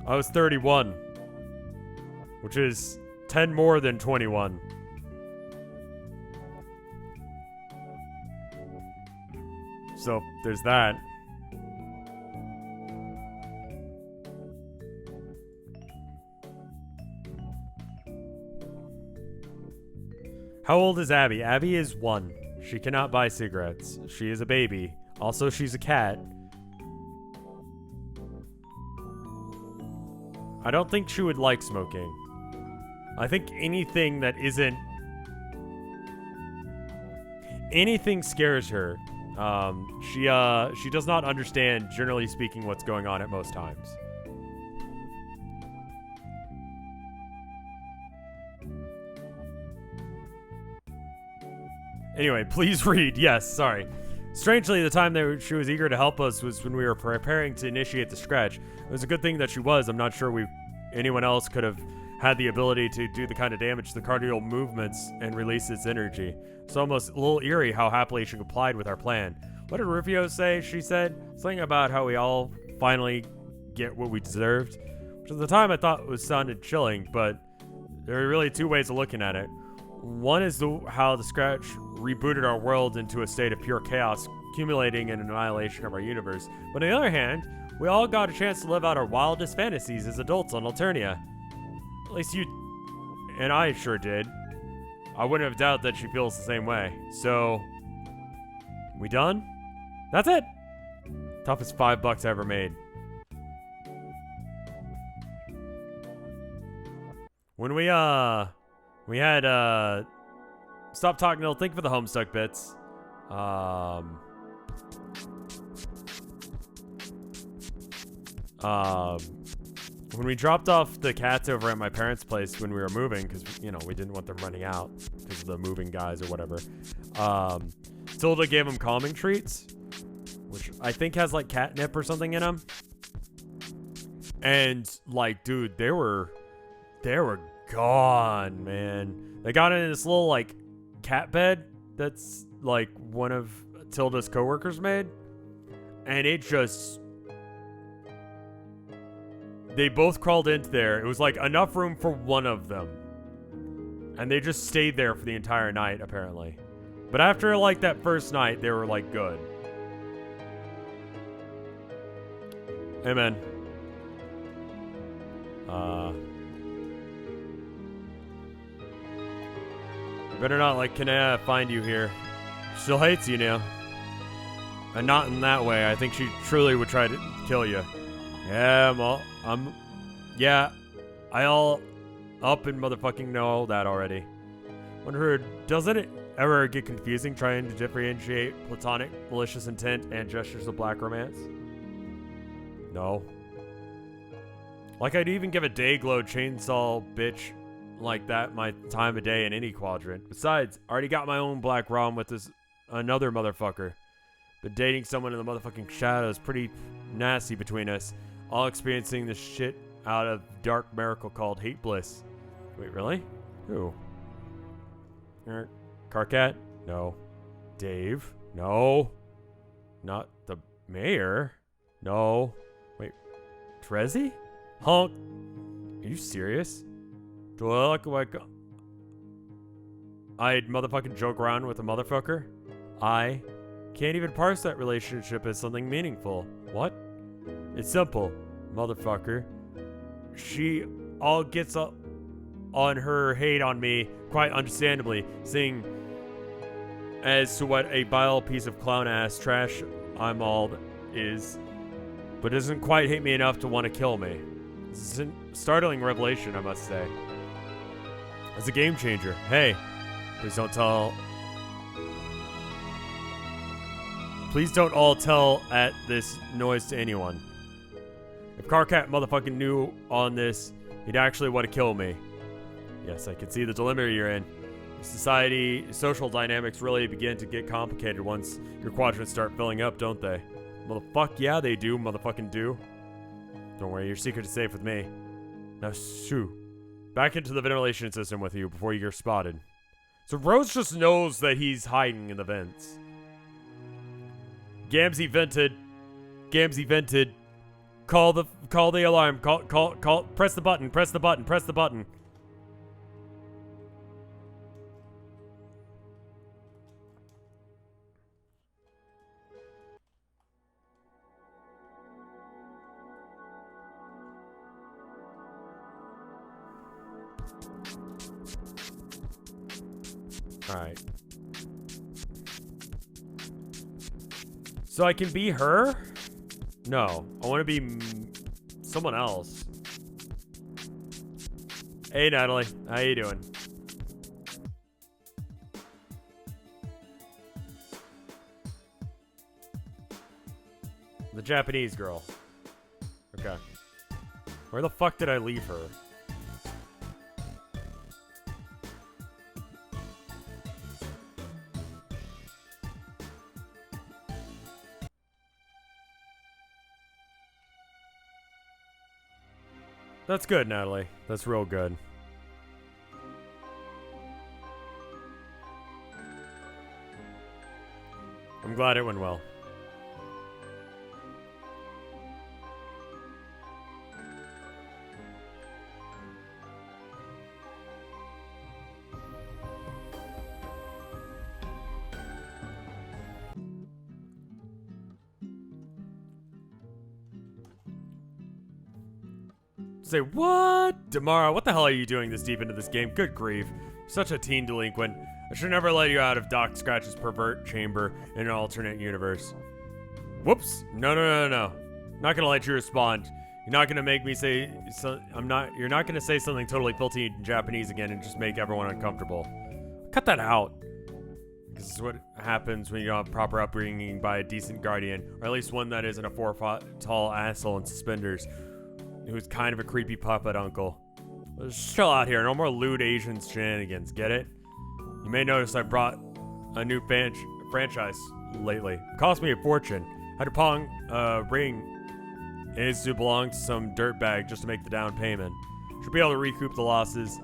I was 31. Which is 10 more than 21. So, there's that. How old is Abby? Abby is 1. She cannot buy cigarettes. She is a baby. Also, she's a cat. I don't think she would like smoking. I think anything that isn't... anything scares her. She does not understand, generally speaking, what's going on at most times. Anyway, please read. Yes, sorry. Strangely, the time that she was eager to help us was when we were preparing to initiate the scratch. It was a good thing that she was. I'm not sure anyone else could have had the ability to do the kind of damage to the cardiac movements and release its energy. It's almost a little eerie how happily she complied with our plan. What did Rufio say? She said something about how we all finally get what we deserved, which at the time I thought sounded chilling, but there are really two ways of looking at it. One is how the scratch rebooted our world into a state of pure chaos, accumulating an annihilation of our universe. But on the other hand, we all got a chance to live out our wildest fantasies as adults on Alternia. At least you and I sure did. I wouldn't have doubted that she feels the same way. So, we done? That's it! Toughest $5 ever made. When we had, stop talking, I'll think for the Homestuck bits. When we dropped off the cats over at my parents' place when we were moving, because, you know, we didn't want them running out because of the moving guys or whatever. Tilda gave them calming treats, which I think has, like, catnip or something in them. And, like, dude, they were gone, man. They got in this little, like, cat bed that's, like, one of Tilda's coworkers made. And it just... they both crawled into there. It was, like, enough room for one of them. And they just stayed there for the entire night, apparently. But after, like, that first night, they were, like, good. Amen. Better not let Kanea find you here. She still hates you now. And not in that way. I think she truly would try to kill you. Yeah, yeah, I all up and motherfucking know that already. Wonder, doesn't it ever get confusing trying to differentiate platonic, malicious intent and gestures of black romance? No. Like I'd even give a Dayglow chainsaw bitch like that my time of day in any quadrant. Besides, I already got my own black rom with this another motherfucker. But dating someone in the motherfucking shadows pretty nasty between us. All experiencing the shit out of dark miracle called hate bliss. Wait, really? Who? Carcat? No. Dave? No. Not the mayor? No. Wait. Trezzy? Honk. Are you serious? Do I look like I'd motherfucking joke around with a motherfucker? I can't even parse that relationship as something meaningful. What? It's simple, motherfucker. She all gets up. on her hate on me, quite understandably, seeing as to what a vile piece of clown-ass trash I'm all is, but doesn't quite hate me enough to want to kill me. This is a startling revelation, I must say. It's a game changer. Hey, please don't tell... Please don't all tell at this noise to anyone. If Carcat motherfucking knew on this, he'd actually want to kill me. Yes, I can see the dilemma you're in. Society, social dynamics really begin to get complicated once your quadrants start filling up, don't they? Motherfuck, yeah they do, motherfucking do. Don't worry, your secret is safe with me. Now shoo. Back into the ventilation system with you before you get spotted. So Rose just knows that he's hiding in the vents. Gamzee vented. Gamzee vented. Call the alarm. Call, press the button, press the button, press the button. Alright. So I can be her? No. I want to be someone else. Hey, Natalie. How you doing? The Japanese girl. Okay. Where the fuck did I leave her? That's good, Natalie. That's real good. I'm glad it went well. Say, what? Damara, what the hell are you doing this deep into this game? Good grief. Such a teen delinquent. I should never let you out of Doc Scratch's pervert chamber in an alternate universe. Whoops. No. Not gonna let you respond. You're not gonna make me say you're not gonna say something totally filthy in Japanese again and just make everyone uncomfortable. Cut that out. This is what happens when you don't have proper upbringing by a decent guardian, or at least one that isn't a 4-foot tall asshole in suspenders who's kind of a creepy puppet uncle. Let's chill out here. No more lewd Asian shenanigans, get it? You may notice I brought a new franchise lately. It cost me a fortune. Had to pawn a ring. It needs to belong to some dirtbag just to make the down payment. Should be able to recoup the losses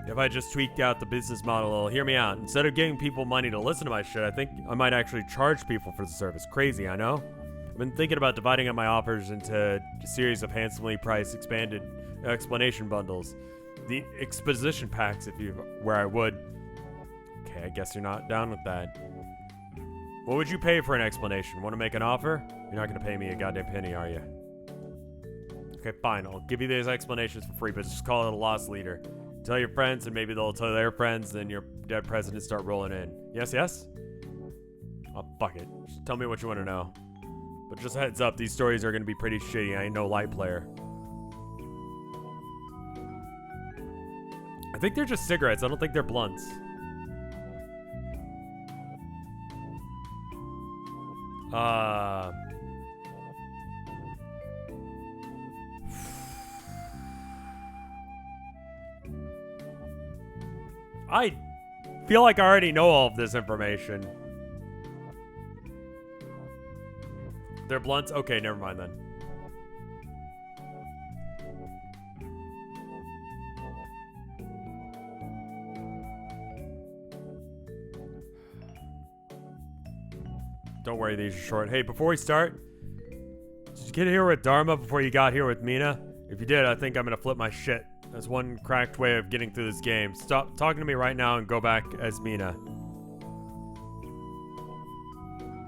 if I just tweaked out the business model a little. Hear me out. Instead of giving people money to listen to my shit, I think I might actually charge people for the service. Crazy, I know? I've been thinking about dividing up my offers into a series of handsomely priced expanded explanation bundles. The exposition packs, where I would. Okay, I guess you're not down with that. What would you pay for an explanation? Want to make an offer? You're not going to pay me a goddamn penny, are you? Okay, fine. I'll give you these explanations for free, but just call it a loss leader. Tell your friends, and maybe they'll tell their friends, then your dead presidents start rolling in. Yes? Oh, fuck it. Just tell me what you want to know. But just a heads up, these stories are going to be pretty shitty. I ain't no light player. I think they're just cigarettes. I don't think they're blunts. I feel like I already know all of this information. They're blunts? Okay, never mind then. Don't worry, these are short. Hey, before we start, did you get here with Dharma before you got here with Mina? If you did, I think I'm gonna flip my shit. That's one cracked way of getting through this game. Stop talking to me right now and go back as Mina.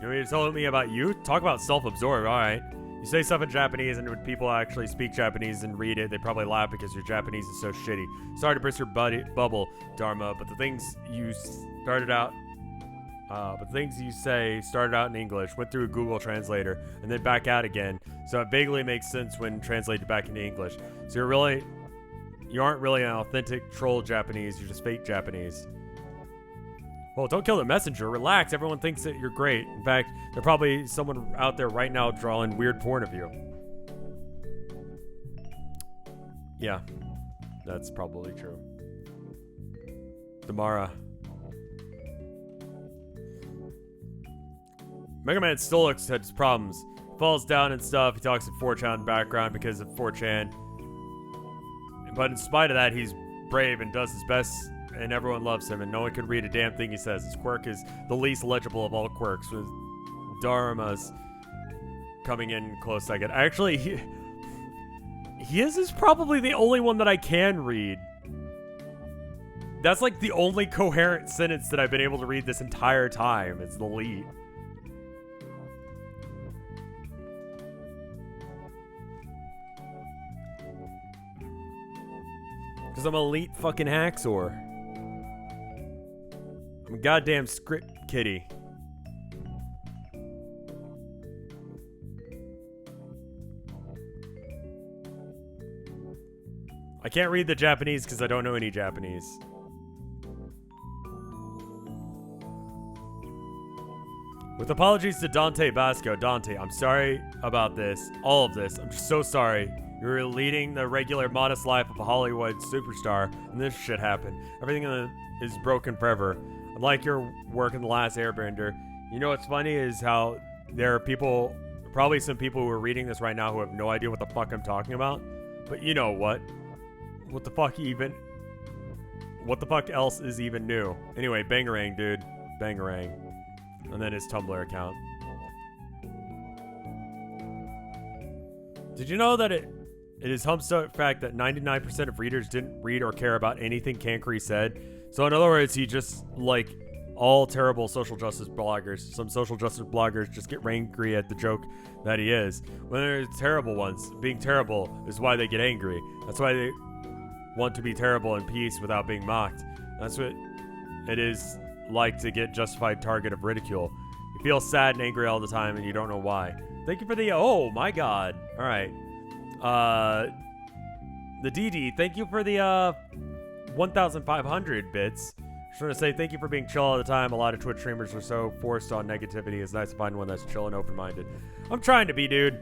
You want me to tell me about you? Talk about self-absorbed, alright. You say stuff in Japanese, and when people actually speak Japanese and read it, they probably laugh because your Japanese is so shitty. Sorry to burst your bubble, Dharma, but the things you say started out in English, went through a Google translator, and then back out again. So it vaguely makes sense when translated back into English. So you aren't really an authentic troll Japanese. You're just fake Japanese. Well, don't kill the messenger. Relax. Everyone thinks that you're great. In fact, there's probably someone out there right now drawing weird porn of you. Yeah, that's probably true. Damara. Mega Man still looks has problems. Falls down and stuff. He talks in 4chan background because of 4chan. But in spite of that, he's brave and does his best, and everyone loves him, and no one can read a damn thing he says. His quirk is the least legible of all quirks, with Dharma's coming in close second. Actually, his is probably the only one that I can read. That's like the only coherent sentence that I've been able to read this entire time. It's the lead. Because I'm elite fucking hacksaw. I'm a goddamn script kitty. I can't read the Japanese because I don't know any Japanese. With apologies to Dante Basco. Dante, I'm sorry about this. All of this. I'm just so sorry. You're leading the regular, modest life of a Hollywood superstar, and this shit happened. Everything is broken forever. Unlike your work in The Last Airbender, you know what's funny is how there are people, probably some people who are reading this right now who have no idea what the fuck I'm talking about. But you know what? What the fuck even? What the fuck else is even new? Anyway, Bangarang, dude. Bangarang. And then his Tumblr account. Did you know that it is Homestuck fact that 99% of readers didn't read or care about anything Cancri said? So in other words, he just, like all terrible social justice bloggers, some social justice bloggers just get angry at the joke that he is. When they're terrible ones, being terrible is why they get angry. That's why they want to be terrible in peace without being mocked. That's what it is like to get justified target of ridicule. You feel sad and angry all the time and you don't know why. Thank you for the, oh my god. All right. The DD, thank you for the 1,500 bits. Just want to say thank you for being chill all the time. A lot of Twitch streamers are so forced on negativity. It's nice to find one that's chill and open-minded. I'm trying to be, dude.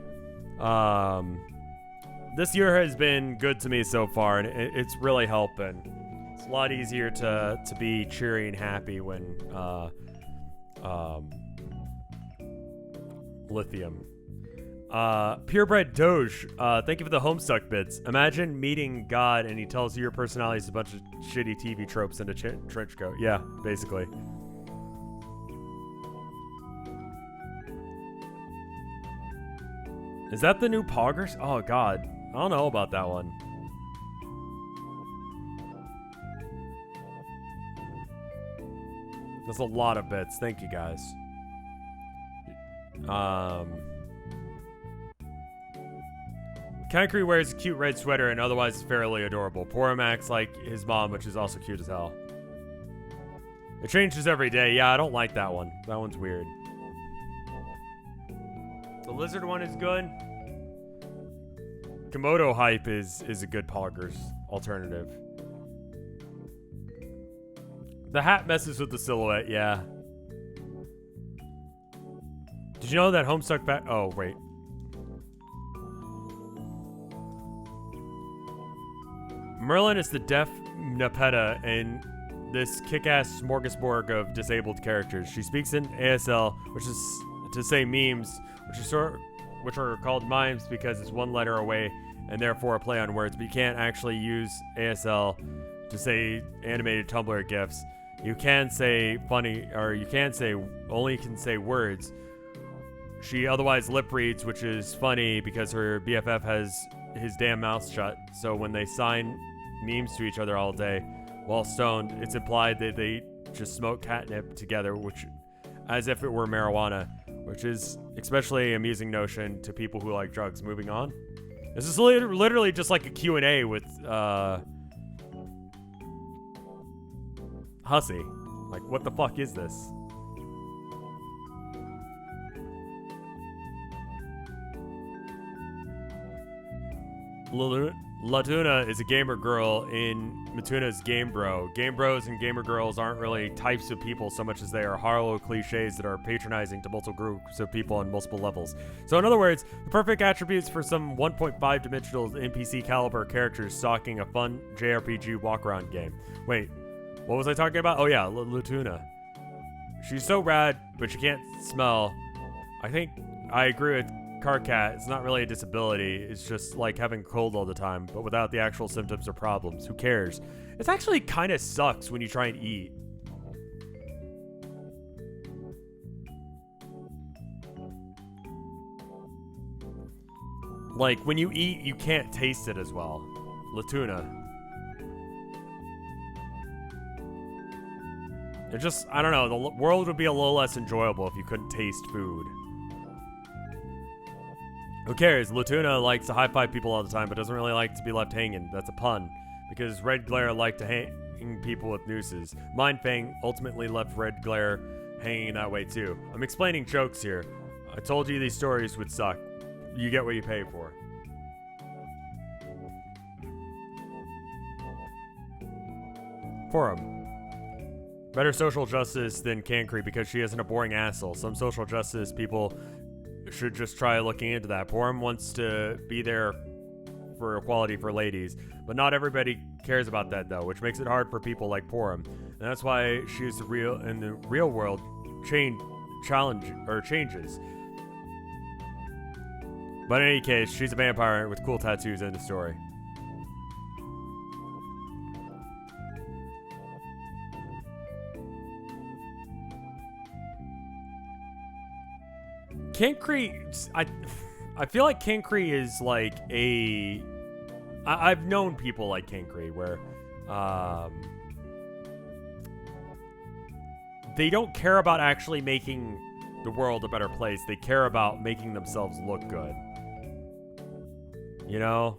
This year has been good to me so far, and it's really helping. It's a lot easier to be cheery and happy when lithium. Purebred Doge, thank you for the Homestuck bits. Imagine meeting God and he tells you your personality is a bunch of shitty TV tropes and a trench coat. Yeah, basically. Is that the new Poggers? Oh god, I don't know about that one. That's a lot of bits. Thank you guys. Kankri wears a cute red sweater and otherwise is fairly adorable. Porum acts like his mom, which is also cute as hell. It changes every day. Yeah, I don't like that one. That one's weird. The lizard one is good. Komodo hype is a good Poggers alternative. The hat messes with the silhouette, yeah. Did you know that Homestuck oh, wait. Merlin is the deaf Nepeta in this kick-ass smorgasbord of disabled characters. She speaks in ASL, which is to say memes, which are called mimes because it's one letter away and therefore a play on words, but you can't actually use ASL to say animated Tumblr GIFs. You can say funny, or you can say, only can say words. She otherwise lip reads, which is funny because her BFF has his damn mouth shut. So when they sign memes to each other all day while stoned, it's implied that they just smoke catnip together, which, as if it were marijuana, which is especially amusing notion to people who like drugs. Moving on. This is literally just like a Q&A with Hussey. Like, what the fuck is this? Latuna is a gamer girl in Matuna's Game Bro. Game Bros and gamer girls aren't really types of people so much as they are hollow cliches that are patronizing to multiple groups of people on multiple levels. So in other words, the perfect attributes for some 1.5 dimensional NPC caliber characters stalking a fun JRPG walk-around game. Wait, what was I talking about? Oh yeah, Latuna. She's so rad, but she can't smell. I think I agree with Carcat. It's not really a disability. It's just like having a cold all the time, but without the actual symptoms or problems. Who cares? It actually kind of sucks when you try and eat. Like, when you eat, you can't taste it as well. Latuna. It just, I don't know, the world would be a little less enjoyable if you couldn't taste food. Who cares? Latuna likes to high-five people all the time, but doesn't really like to be left hanging. That's a pun. Because Red Glare liked to hang people with nooses. Mindfang ultimately left Red Glare hanging that way too. I'm explaining jokes here. I told you these stories would suck. You get what you pay for. Forum. Better social justice than Cancree because she isn't a boring asshole. Some social justice people should just try looking into that. Porum wants to be there for equality for ladies, but not everybody cares about that though, which makes it hard for people like Porum. And that's why she's in the real world changes. But in any case, she's a vampire with cool tattoos. End of story. Cancree, I feel like Cancree is like a... I've known people like Cancree where they don't care about actually making the world a better place. They care about making themselves look good. You know?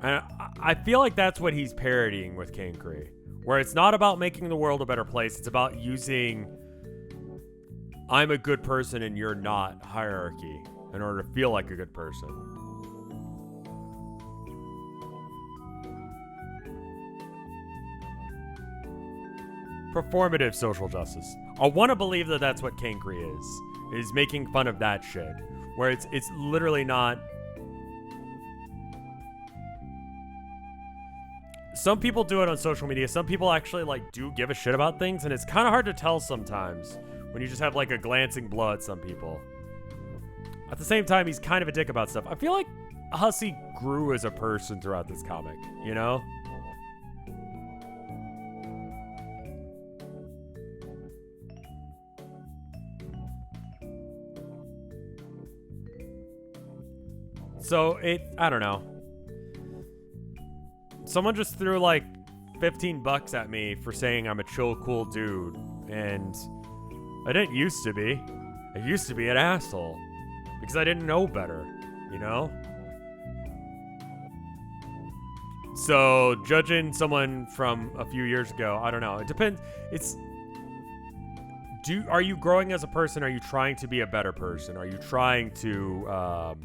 And I feel like that's what he's parodying with Cancree. Where it's not about making the world a better place. It's about using I'm a good person and you're not hierarchy in order to feel like a good person. Performative social justice. I want to believe that that's what Cancree is making fun of that shit. Where it's literally not... Some people do it on social media. Some people actually like do give a shit about things, and it's kind of hard to tell sometimes when you just have like a glancing blow at some people. At the same time, he's kind of a dick about stuff. I feel like Hussey grew as a person throughout this comic, you know? So I don't know. Someone just threw like $15 at me for saying I'm a chill, cool dude, and I didn't used to be. I used to be an asshole because I didn't know better, you know? So judging someone from a few years ago, I don't know. It depends. Are you growing as a person? Are you trying to be a better person? Are you trying to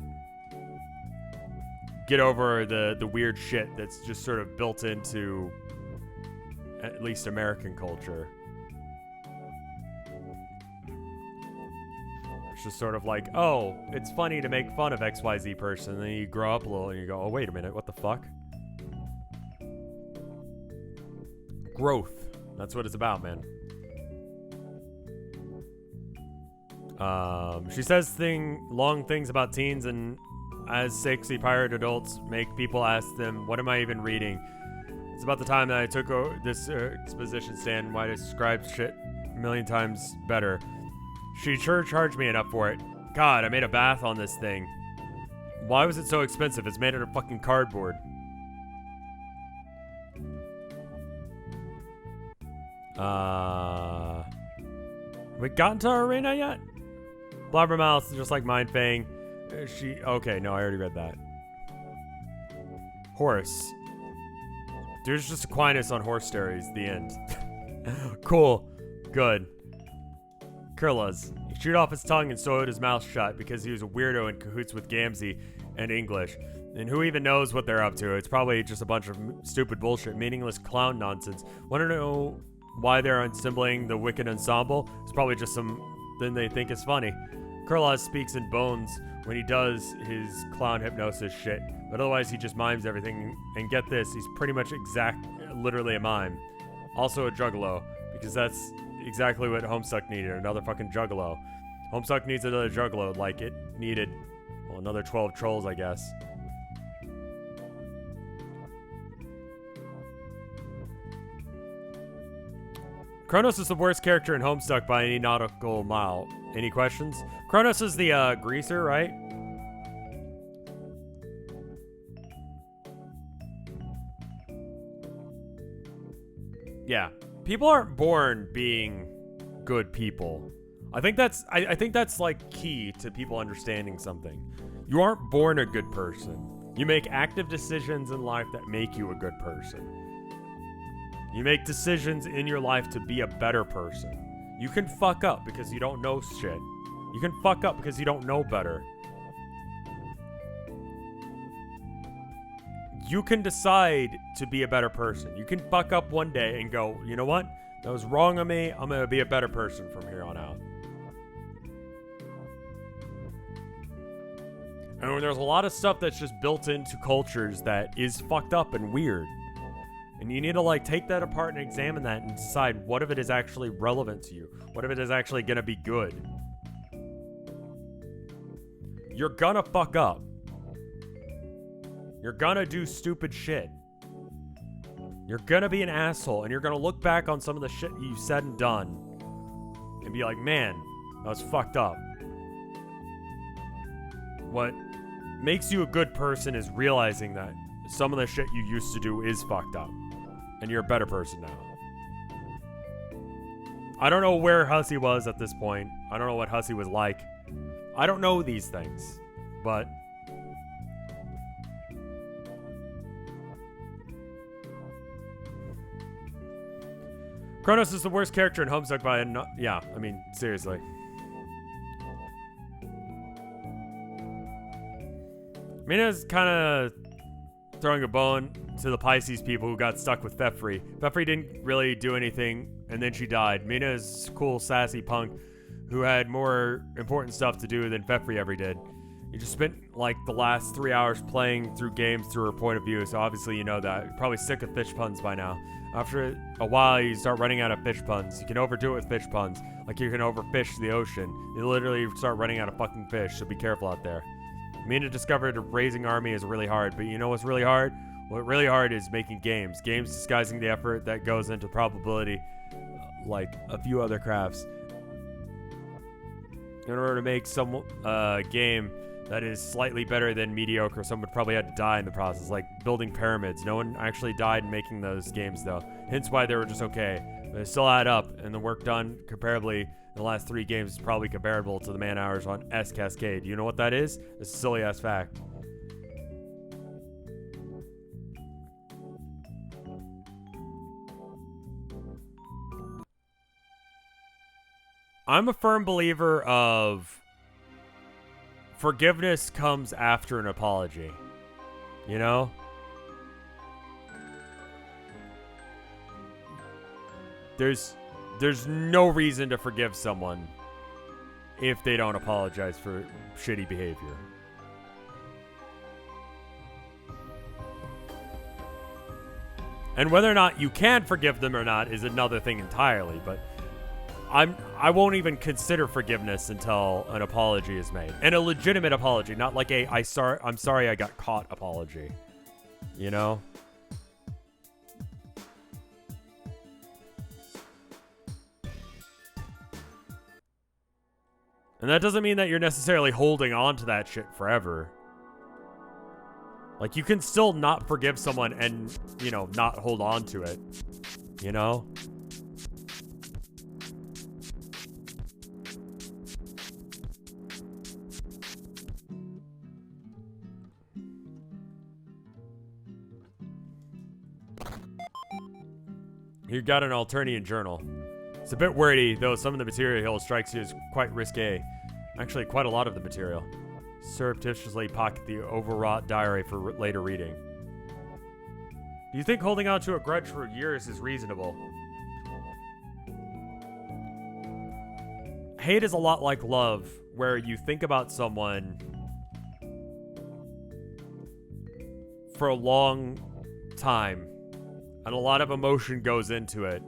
get over the weird shit that's just sort of built into at least American culture? It's just sort of like, oh, it's funny to make fun of XYZ person, and then you grow up a little and you go, oh, wait a minute, what the fuck? Growth. That's what it's about, man. She says long things about teens, and as sexy pirate adults make people ask them, what am I even reading? It's about the time that I took this exposition stand and why I described shit a million times better. She sure charged me enough for it. God, I made a bath on this thing. Why was it so expensive? It's made out of fucking cardboard. We gotten to our arena yet? Blabbermouth, just like Mind Fang. Okay, no, I already read that. Horse. There's just Aquinas on horse stories. The end. Cool. Good. Kurlas. He chewed off his tongue and sewed his mouth shut because he was a weirdo in cahoots with Gamzee and English. And who even knows what they're up to? It's probably just a bunch of stupid bullshit, meaningless clown nonsense. Want to know why they're assembling the Wicked Ensemble? It's probably just something they think is funny. Kurlas speaks in bones when he does his clown hypnosis shit, but otherwise he just mimes everything. And get this, he's pretty much literally a mime. Also a juggalo, because that's exactly what Homestuck needed, another fucking juggalo. Homestuck needs another juggalo, like it needed, well, another 12 trolls, I guess. Kronos is the worst character in Homestuck by any nautical mile. Any questions? Kronos is the greaser, right? Yeah. People aren't born being good people. I think that's like key to people understanding something. You aren't born a good person. You make active decisions in life that make you a good person. You make decisions in your life to be a better person. You can fuck up because you don't know shit. You can fuck up because you don't know better. You can decide to be a better person. You can fuck up one day and go, you know what? That was wrong of me. I'm going to be a better person from here on out. And there's a lot of stuff that's just built into cultures that is fucked up and weird. And you need to like take that apart and examine that and decide what if it is actually relevant to you? What if it is actually going to be good? You're gonna fuck up. You're gonna do stupid shit. You're gonna be an asshole, and you're gonna look back on some of the shit you said and done and be like, man, that was fucked up. What makes you a good person is realizing that some of the shit you used to do is fucked up. And you're a better person now. I don't know where Hussey was at this point. I don't know what Hussey was like. I don't know these things. But Kronos is the worst character in Homestuck by yeah, I mean, seriously. Mina's kind of throwing a bone to the Pisces people who got stuck with Fefri. Fefri didn't really do anything, and then she died. Mina is a cool, sassy punk who had more important stuff to do than Fefri ever did. You just spent, like, the last 3 hours playing through games through her point of view, so obviously you know that. You're probably sick of fish puns by now. After a while, you start running out of fish puns. You can overdo it with fish puns, like you can overfish the ocean. You literally start running out of fucking fish, so be careful out there. Mina discovered raising army is really hard, but you know what's really hard? What really hard is making games. Games disguising the effort that goes into probability, like a few other crafts. In order to make some game that is slightly better than mediocre, someone probably had to die in the process, like building pyramids. No one actually died in making those games, though. Hence why they were just okay. But they still add up, and the work done comparably in the last 3 games is probably comparable to the man hours on S Cascade. You know what that is? It's a silly-ass fact. I'm a firm believer of forgiveness comes after an apology. You know? There's no reason to forgive someone if they don't apologize for shitty behavior. And whether or not you can forgive them or not is another thing entirely, but I won't even consider forgiveness until an apology is made. And a legitimate apology, not like a I'm sorry I got caught apology. You know? And that doesn't mean that you're necessarily holding on to that shit forever. Like, you can still not forgive someone and, you know, not hold on to it. You know? You got an Alternian journal. It's a bit wordy, though some of the material strikes you as quite risque. Actually, quite a lot of the material. Surreptitiously pocket the overwrought diary for later reading. Do you think holding on to a grudge for years is reasonable? Hate is a lot like love, where you think about someone for a long time, and a lot of emotion goes into it,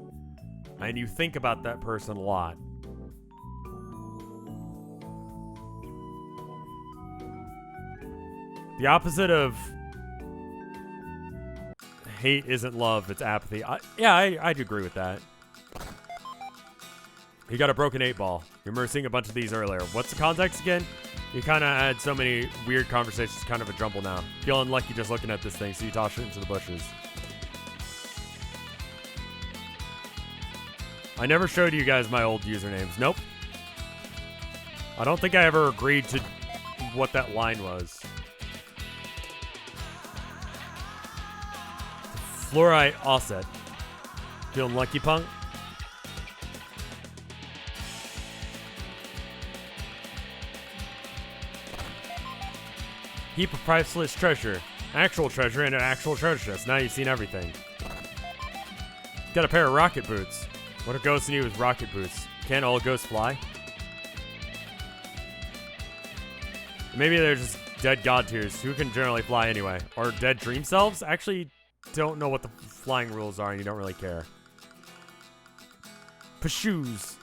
and you think about that person a lot. The opposite of hate isn't love, it's apathy. I'd agree with that. You got a broken 8-ball. You remember seeing a bunch of these earlier. What's the context again? You kind of had so many weird conversations, kind of a jumble now. Feeling lucky just looking at this thing, so you toss it into the bushes. I never showed you guys my old usernames. Nope. I don't think I ever agreed to what that line was. Fluorite Offset. Feeling lucky, punk? Heap of priceless treasure. Actual treasure and an actual treasure chest. Now you've seen everything. Got a pair of rocket boots. What a ghost need with rocket boots. Can't all ghosts fly? Maybe they're just dead god tiers who can generally fly anyway. Or dead dream selves? Actually, don't know what the flying rules are and you don't really care. Pashus.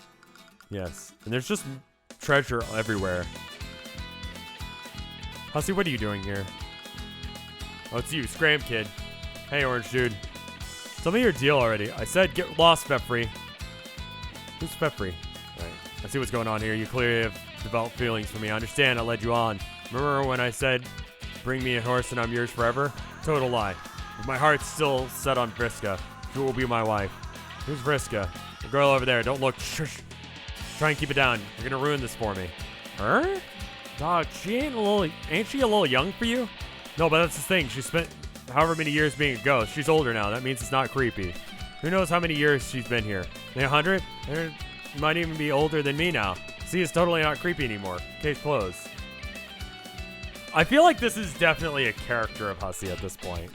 Yes. And there's just treasure everywhere. Hussy, what are you doing here? Oh, it's you, Scram Kid. Hey, Orange Dude. Tell me your deal already. I said get lost, Pepfrey. Who's Pepfrey? Right. I see what's going on here. You clearly have developed feelings for me. I understand I led you on. Remember when I said, bring me a horse and I'm yours forever? Total lie. But my heart's still set on Vriska. She will be my wife. Who's Vriska? The girl over there. Don't look. Shush. Try and keep it down. You're gonna ruin this for me. Her? Dog, ain't she a little young for you? No, but that's the thing. She spent however many years being a ghost. She's older now. That means it's not creepy. Who knows how many years she's been here? 100? She might even be older than me now. See, it's totally not creepy anymore. Case closed. I feel like this is definitely a character of Hussy at this point.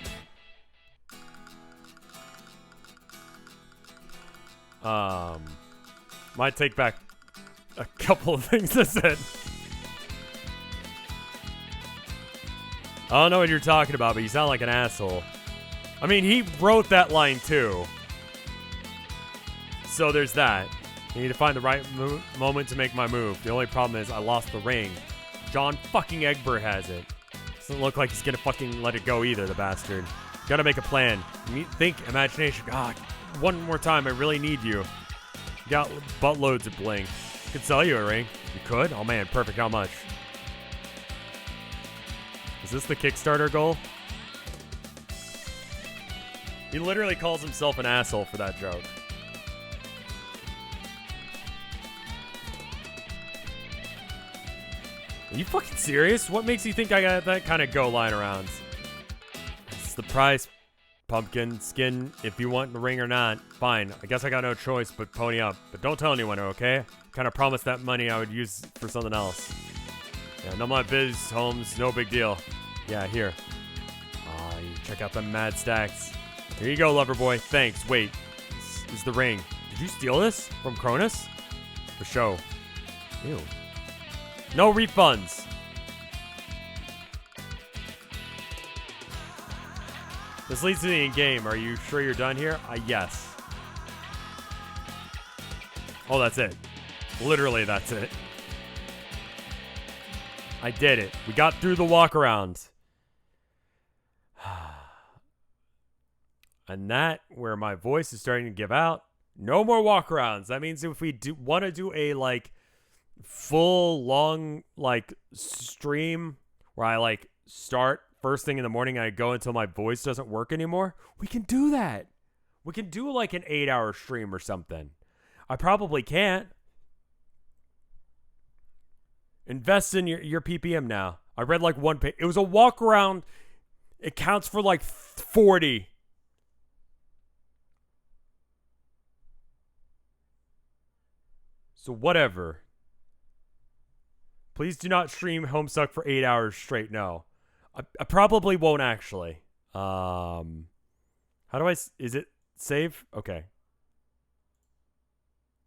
Might take back a couple of things I said. I don't know what you're talking about, but you sound like an asshole. I mean, he wrote that line too. So there's that. I need to find the right moment to make my move. The only problem is I lost the ring. John fucking Egbert has it. Doesn't look like he's gonna fucking let it go either, the bastard. Gotta make a plan. Think, imagination. God, one more time, I really need you. Got buttloads of bling. Could sell you a ring. You could? Oh man, perfect. How much? Is this the Kickstarter goal? He literally calls himself an asshole for that joke. Are you fucking serious? What makes you think I got that kind of go lying around? It's the price, pumpkin skin. If you want the ring or not, fine. I guess I got no choice but pony up. But don't tell anyone, okay? Kind of promised that money I would use for something else. Yeah, no my biz, Holmes. No big deal. Yeah, here. Aw, you check out the mad stacks. Here you go, lover boy. Thanks. Wait. This is the ring. Did you steal this from Cronus? For show. Ew. No refunds. This leads to the in-game. Are you sure you're done here? Yes. Oh, that's it. Literally, that's it. I did it. We got through the walk-around. And that, where my voice is starting to give out, no more walk-arounds. That means if we want to do a, like, full, long, like, stream where I, like, start first thing in the morning and I go until my voice doesn't work anymore, we can do that. We can do, like, an 8-hour stream or something. I probably can't. Invest in your PPM now. I read like one page. It was a walk around. It counts for like 40. So whatever. Please do not stream Homestuck for 8 hours straight. No, I probably won't actually. How do I? Is it save? Okay.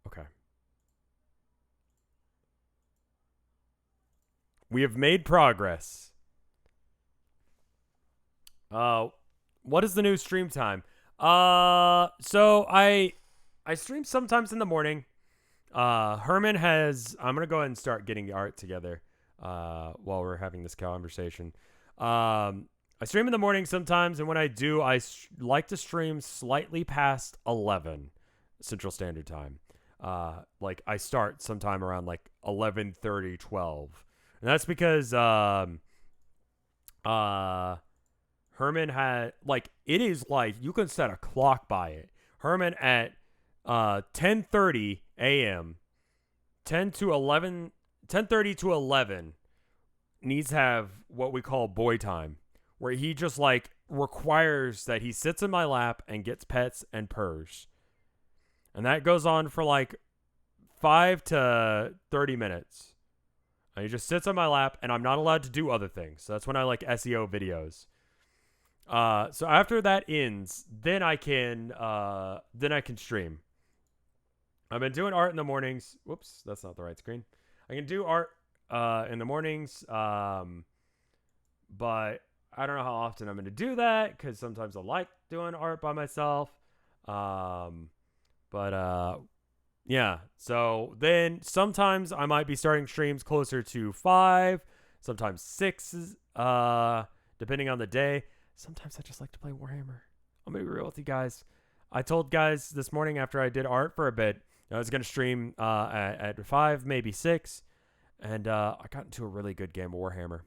Okay. We have made progress. What is the new stream time? So I stream sometimes in the morning. Herman has. I'm gonna go ahead and start getting the art together. While we're having this conversation. I stream in the morning sometimes, and when I do, like to stream slightly past 11 Central Standard Time. Like I start sometime around like 11:30, 12, and that's because Herman had like it is like you can set a clock by it. Herman at 10:30 a.m. 10:30 to 11 needs to have what we call boy time, where he just like requires that he sits in my lap and gets pets and purrs. And that goes on for like 5 to 30 minutes. And he just sits on my lap and I'm not allowed to do other things. So that's when I like SEO videos. So after that ends, then I can stream. I've been doing art in the mornings. Whoops, that's not the right screen. I can do art in the mornings, but I don't know how often I'm going to do that because sometimes I like doing art by myself. Yeah. So then sometimes I might be starting streams closer to 5, sometimes 6, depending on the day. Sometimes I just like to play Warhammer. I'm going to be real with you guys. I told guys this morning after I did art for a bit, I was going to stream at 5, maybe 6. And I got into a really good game of Warhammer.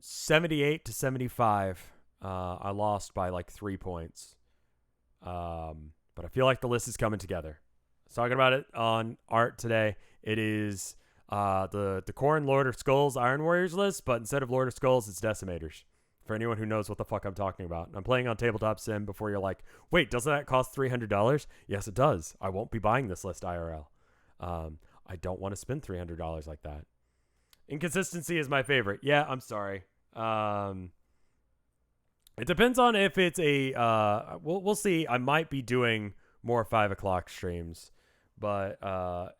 78 to 75. I lost by like 3 points. But I feel like the list is coming together. I was talking about it on art today. It is the Khorne Lord of Skulls Iron Warriors list, but instead of Lord of Skulls, it's Decimators. For anyone who knows what the fuck I'm talking about. I'm playing on Tabletop Sim before you're like, wait, doesn't that cost $300? Yes, it does. I won't be buying this list IRL. I don't want to spend $300 like that. Inconsistency is my favorite. Yeah, I'm sorry. It depends on if it's a we'll see. I might be doing more 5 o'clock streams, but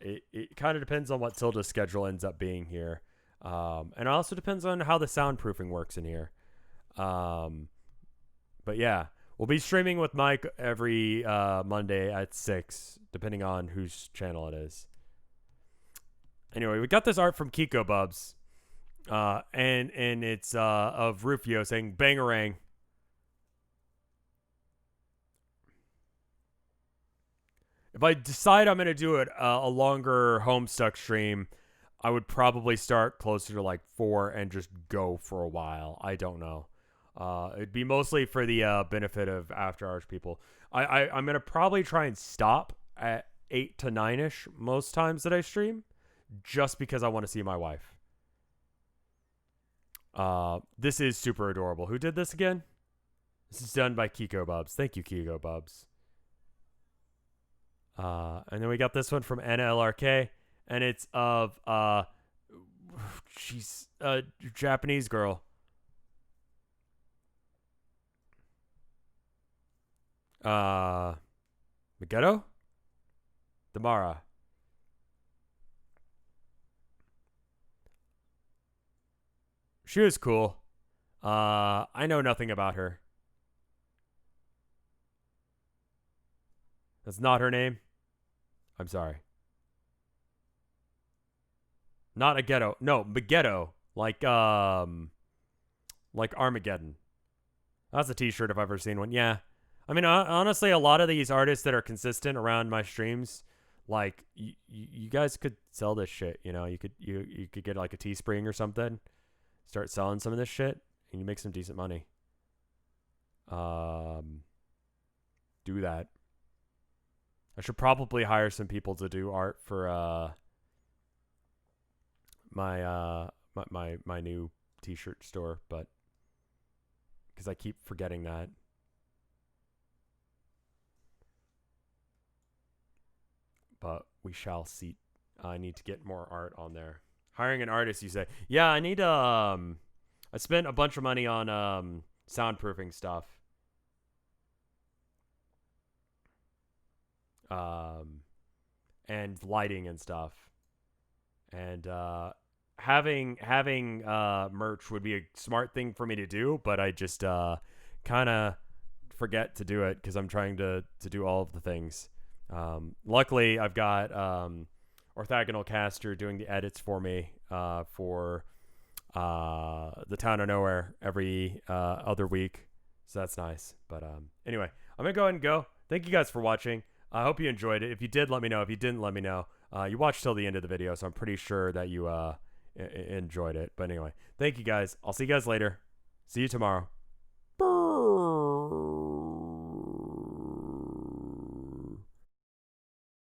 it kind of depends on what Tilda's schedule ends up being here, and it also depends on how the soundproofing works in here. But yeah, we'll be streaming with Mike every Monday at 6, depending on whose channel it is. Anyway, we got this art from Kiko Bubs, and it's of Rufio saying "Bangarang." If I decide I'm gonna do it a longer Homestuck stream, I would probably start closer to like 4 and just go for a while. I don't know. It'd be mostly for the benefit of After Hours people. I'm gonna probably try and stop at 8 to 9ish most times that I stream, just because I want to see my wife. This is super adorable. Who did this again? This is done by Kiko Bubs. Thank you, Kiko Bubs. And then we got this one from NLRK, and it's of she's a Japanese girl. Megiddo? Damara. She was cool. I know nothing about her. That's not her name. I'm sorry. Not a ghetto. No, Megiddo. Like Armageddon. That's a t-shirt if I've ever seen one. Yeah. I mean, honestly, a lot of these artists that are consistent around my streams, like you guys could sell this shit. You know, you could get like a Teespring or something, start selling some of this shit, and you make some decent money. Do that. I should probably hire some people to do art for my new t-shirt store, but because I keep forgetting that. but we shall see. I need to get more art on there. Hiring an artist, you say? Yeah, I need I spent a bunch of money on soundproofing stuff. And lighting and stuff. And having merch would be a smart thing for me to do, but I just kind of forget to do it because I'm trying to do all of the things. Luckily, I've got Orthogonal Caster doing the edits for me for the Town of Nowhere every other week, so that's nice. But anyway, I'm gonna go ahead and go. Thank you guys for watching. I hope you enjoyed it. If you did, let me know. If you didn't, let me know. You watched till the end of the video, so I'm pretty sure that you enjoyed it. But anyway, thank you guys. I'll see you guys later. See you tomorrow.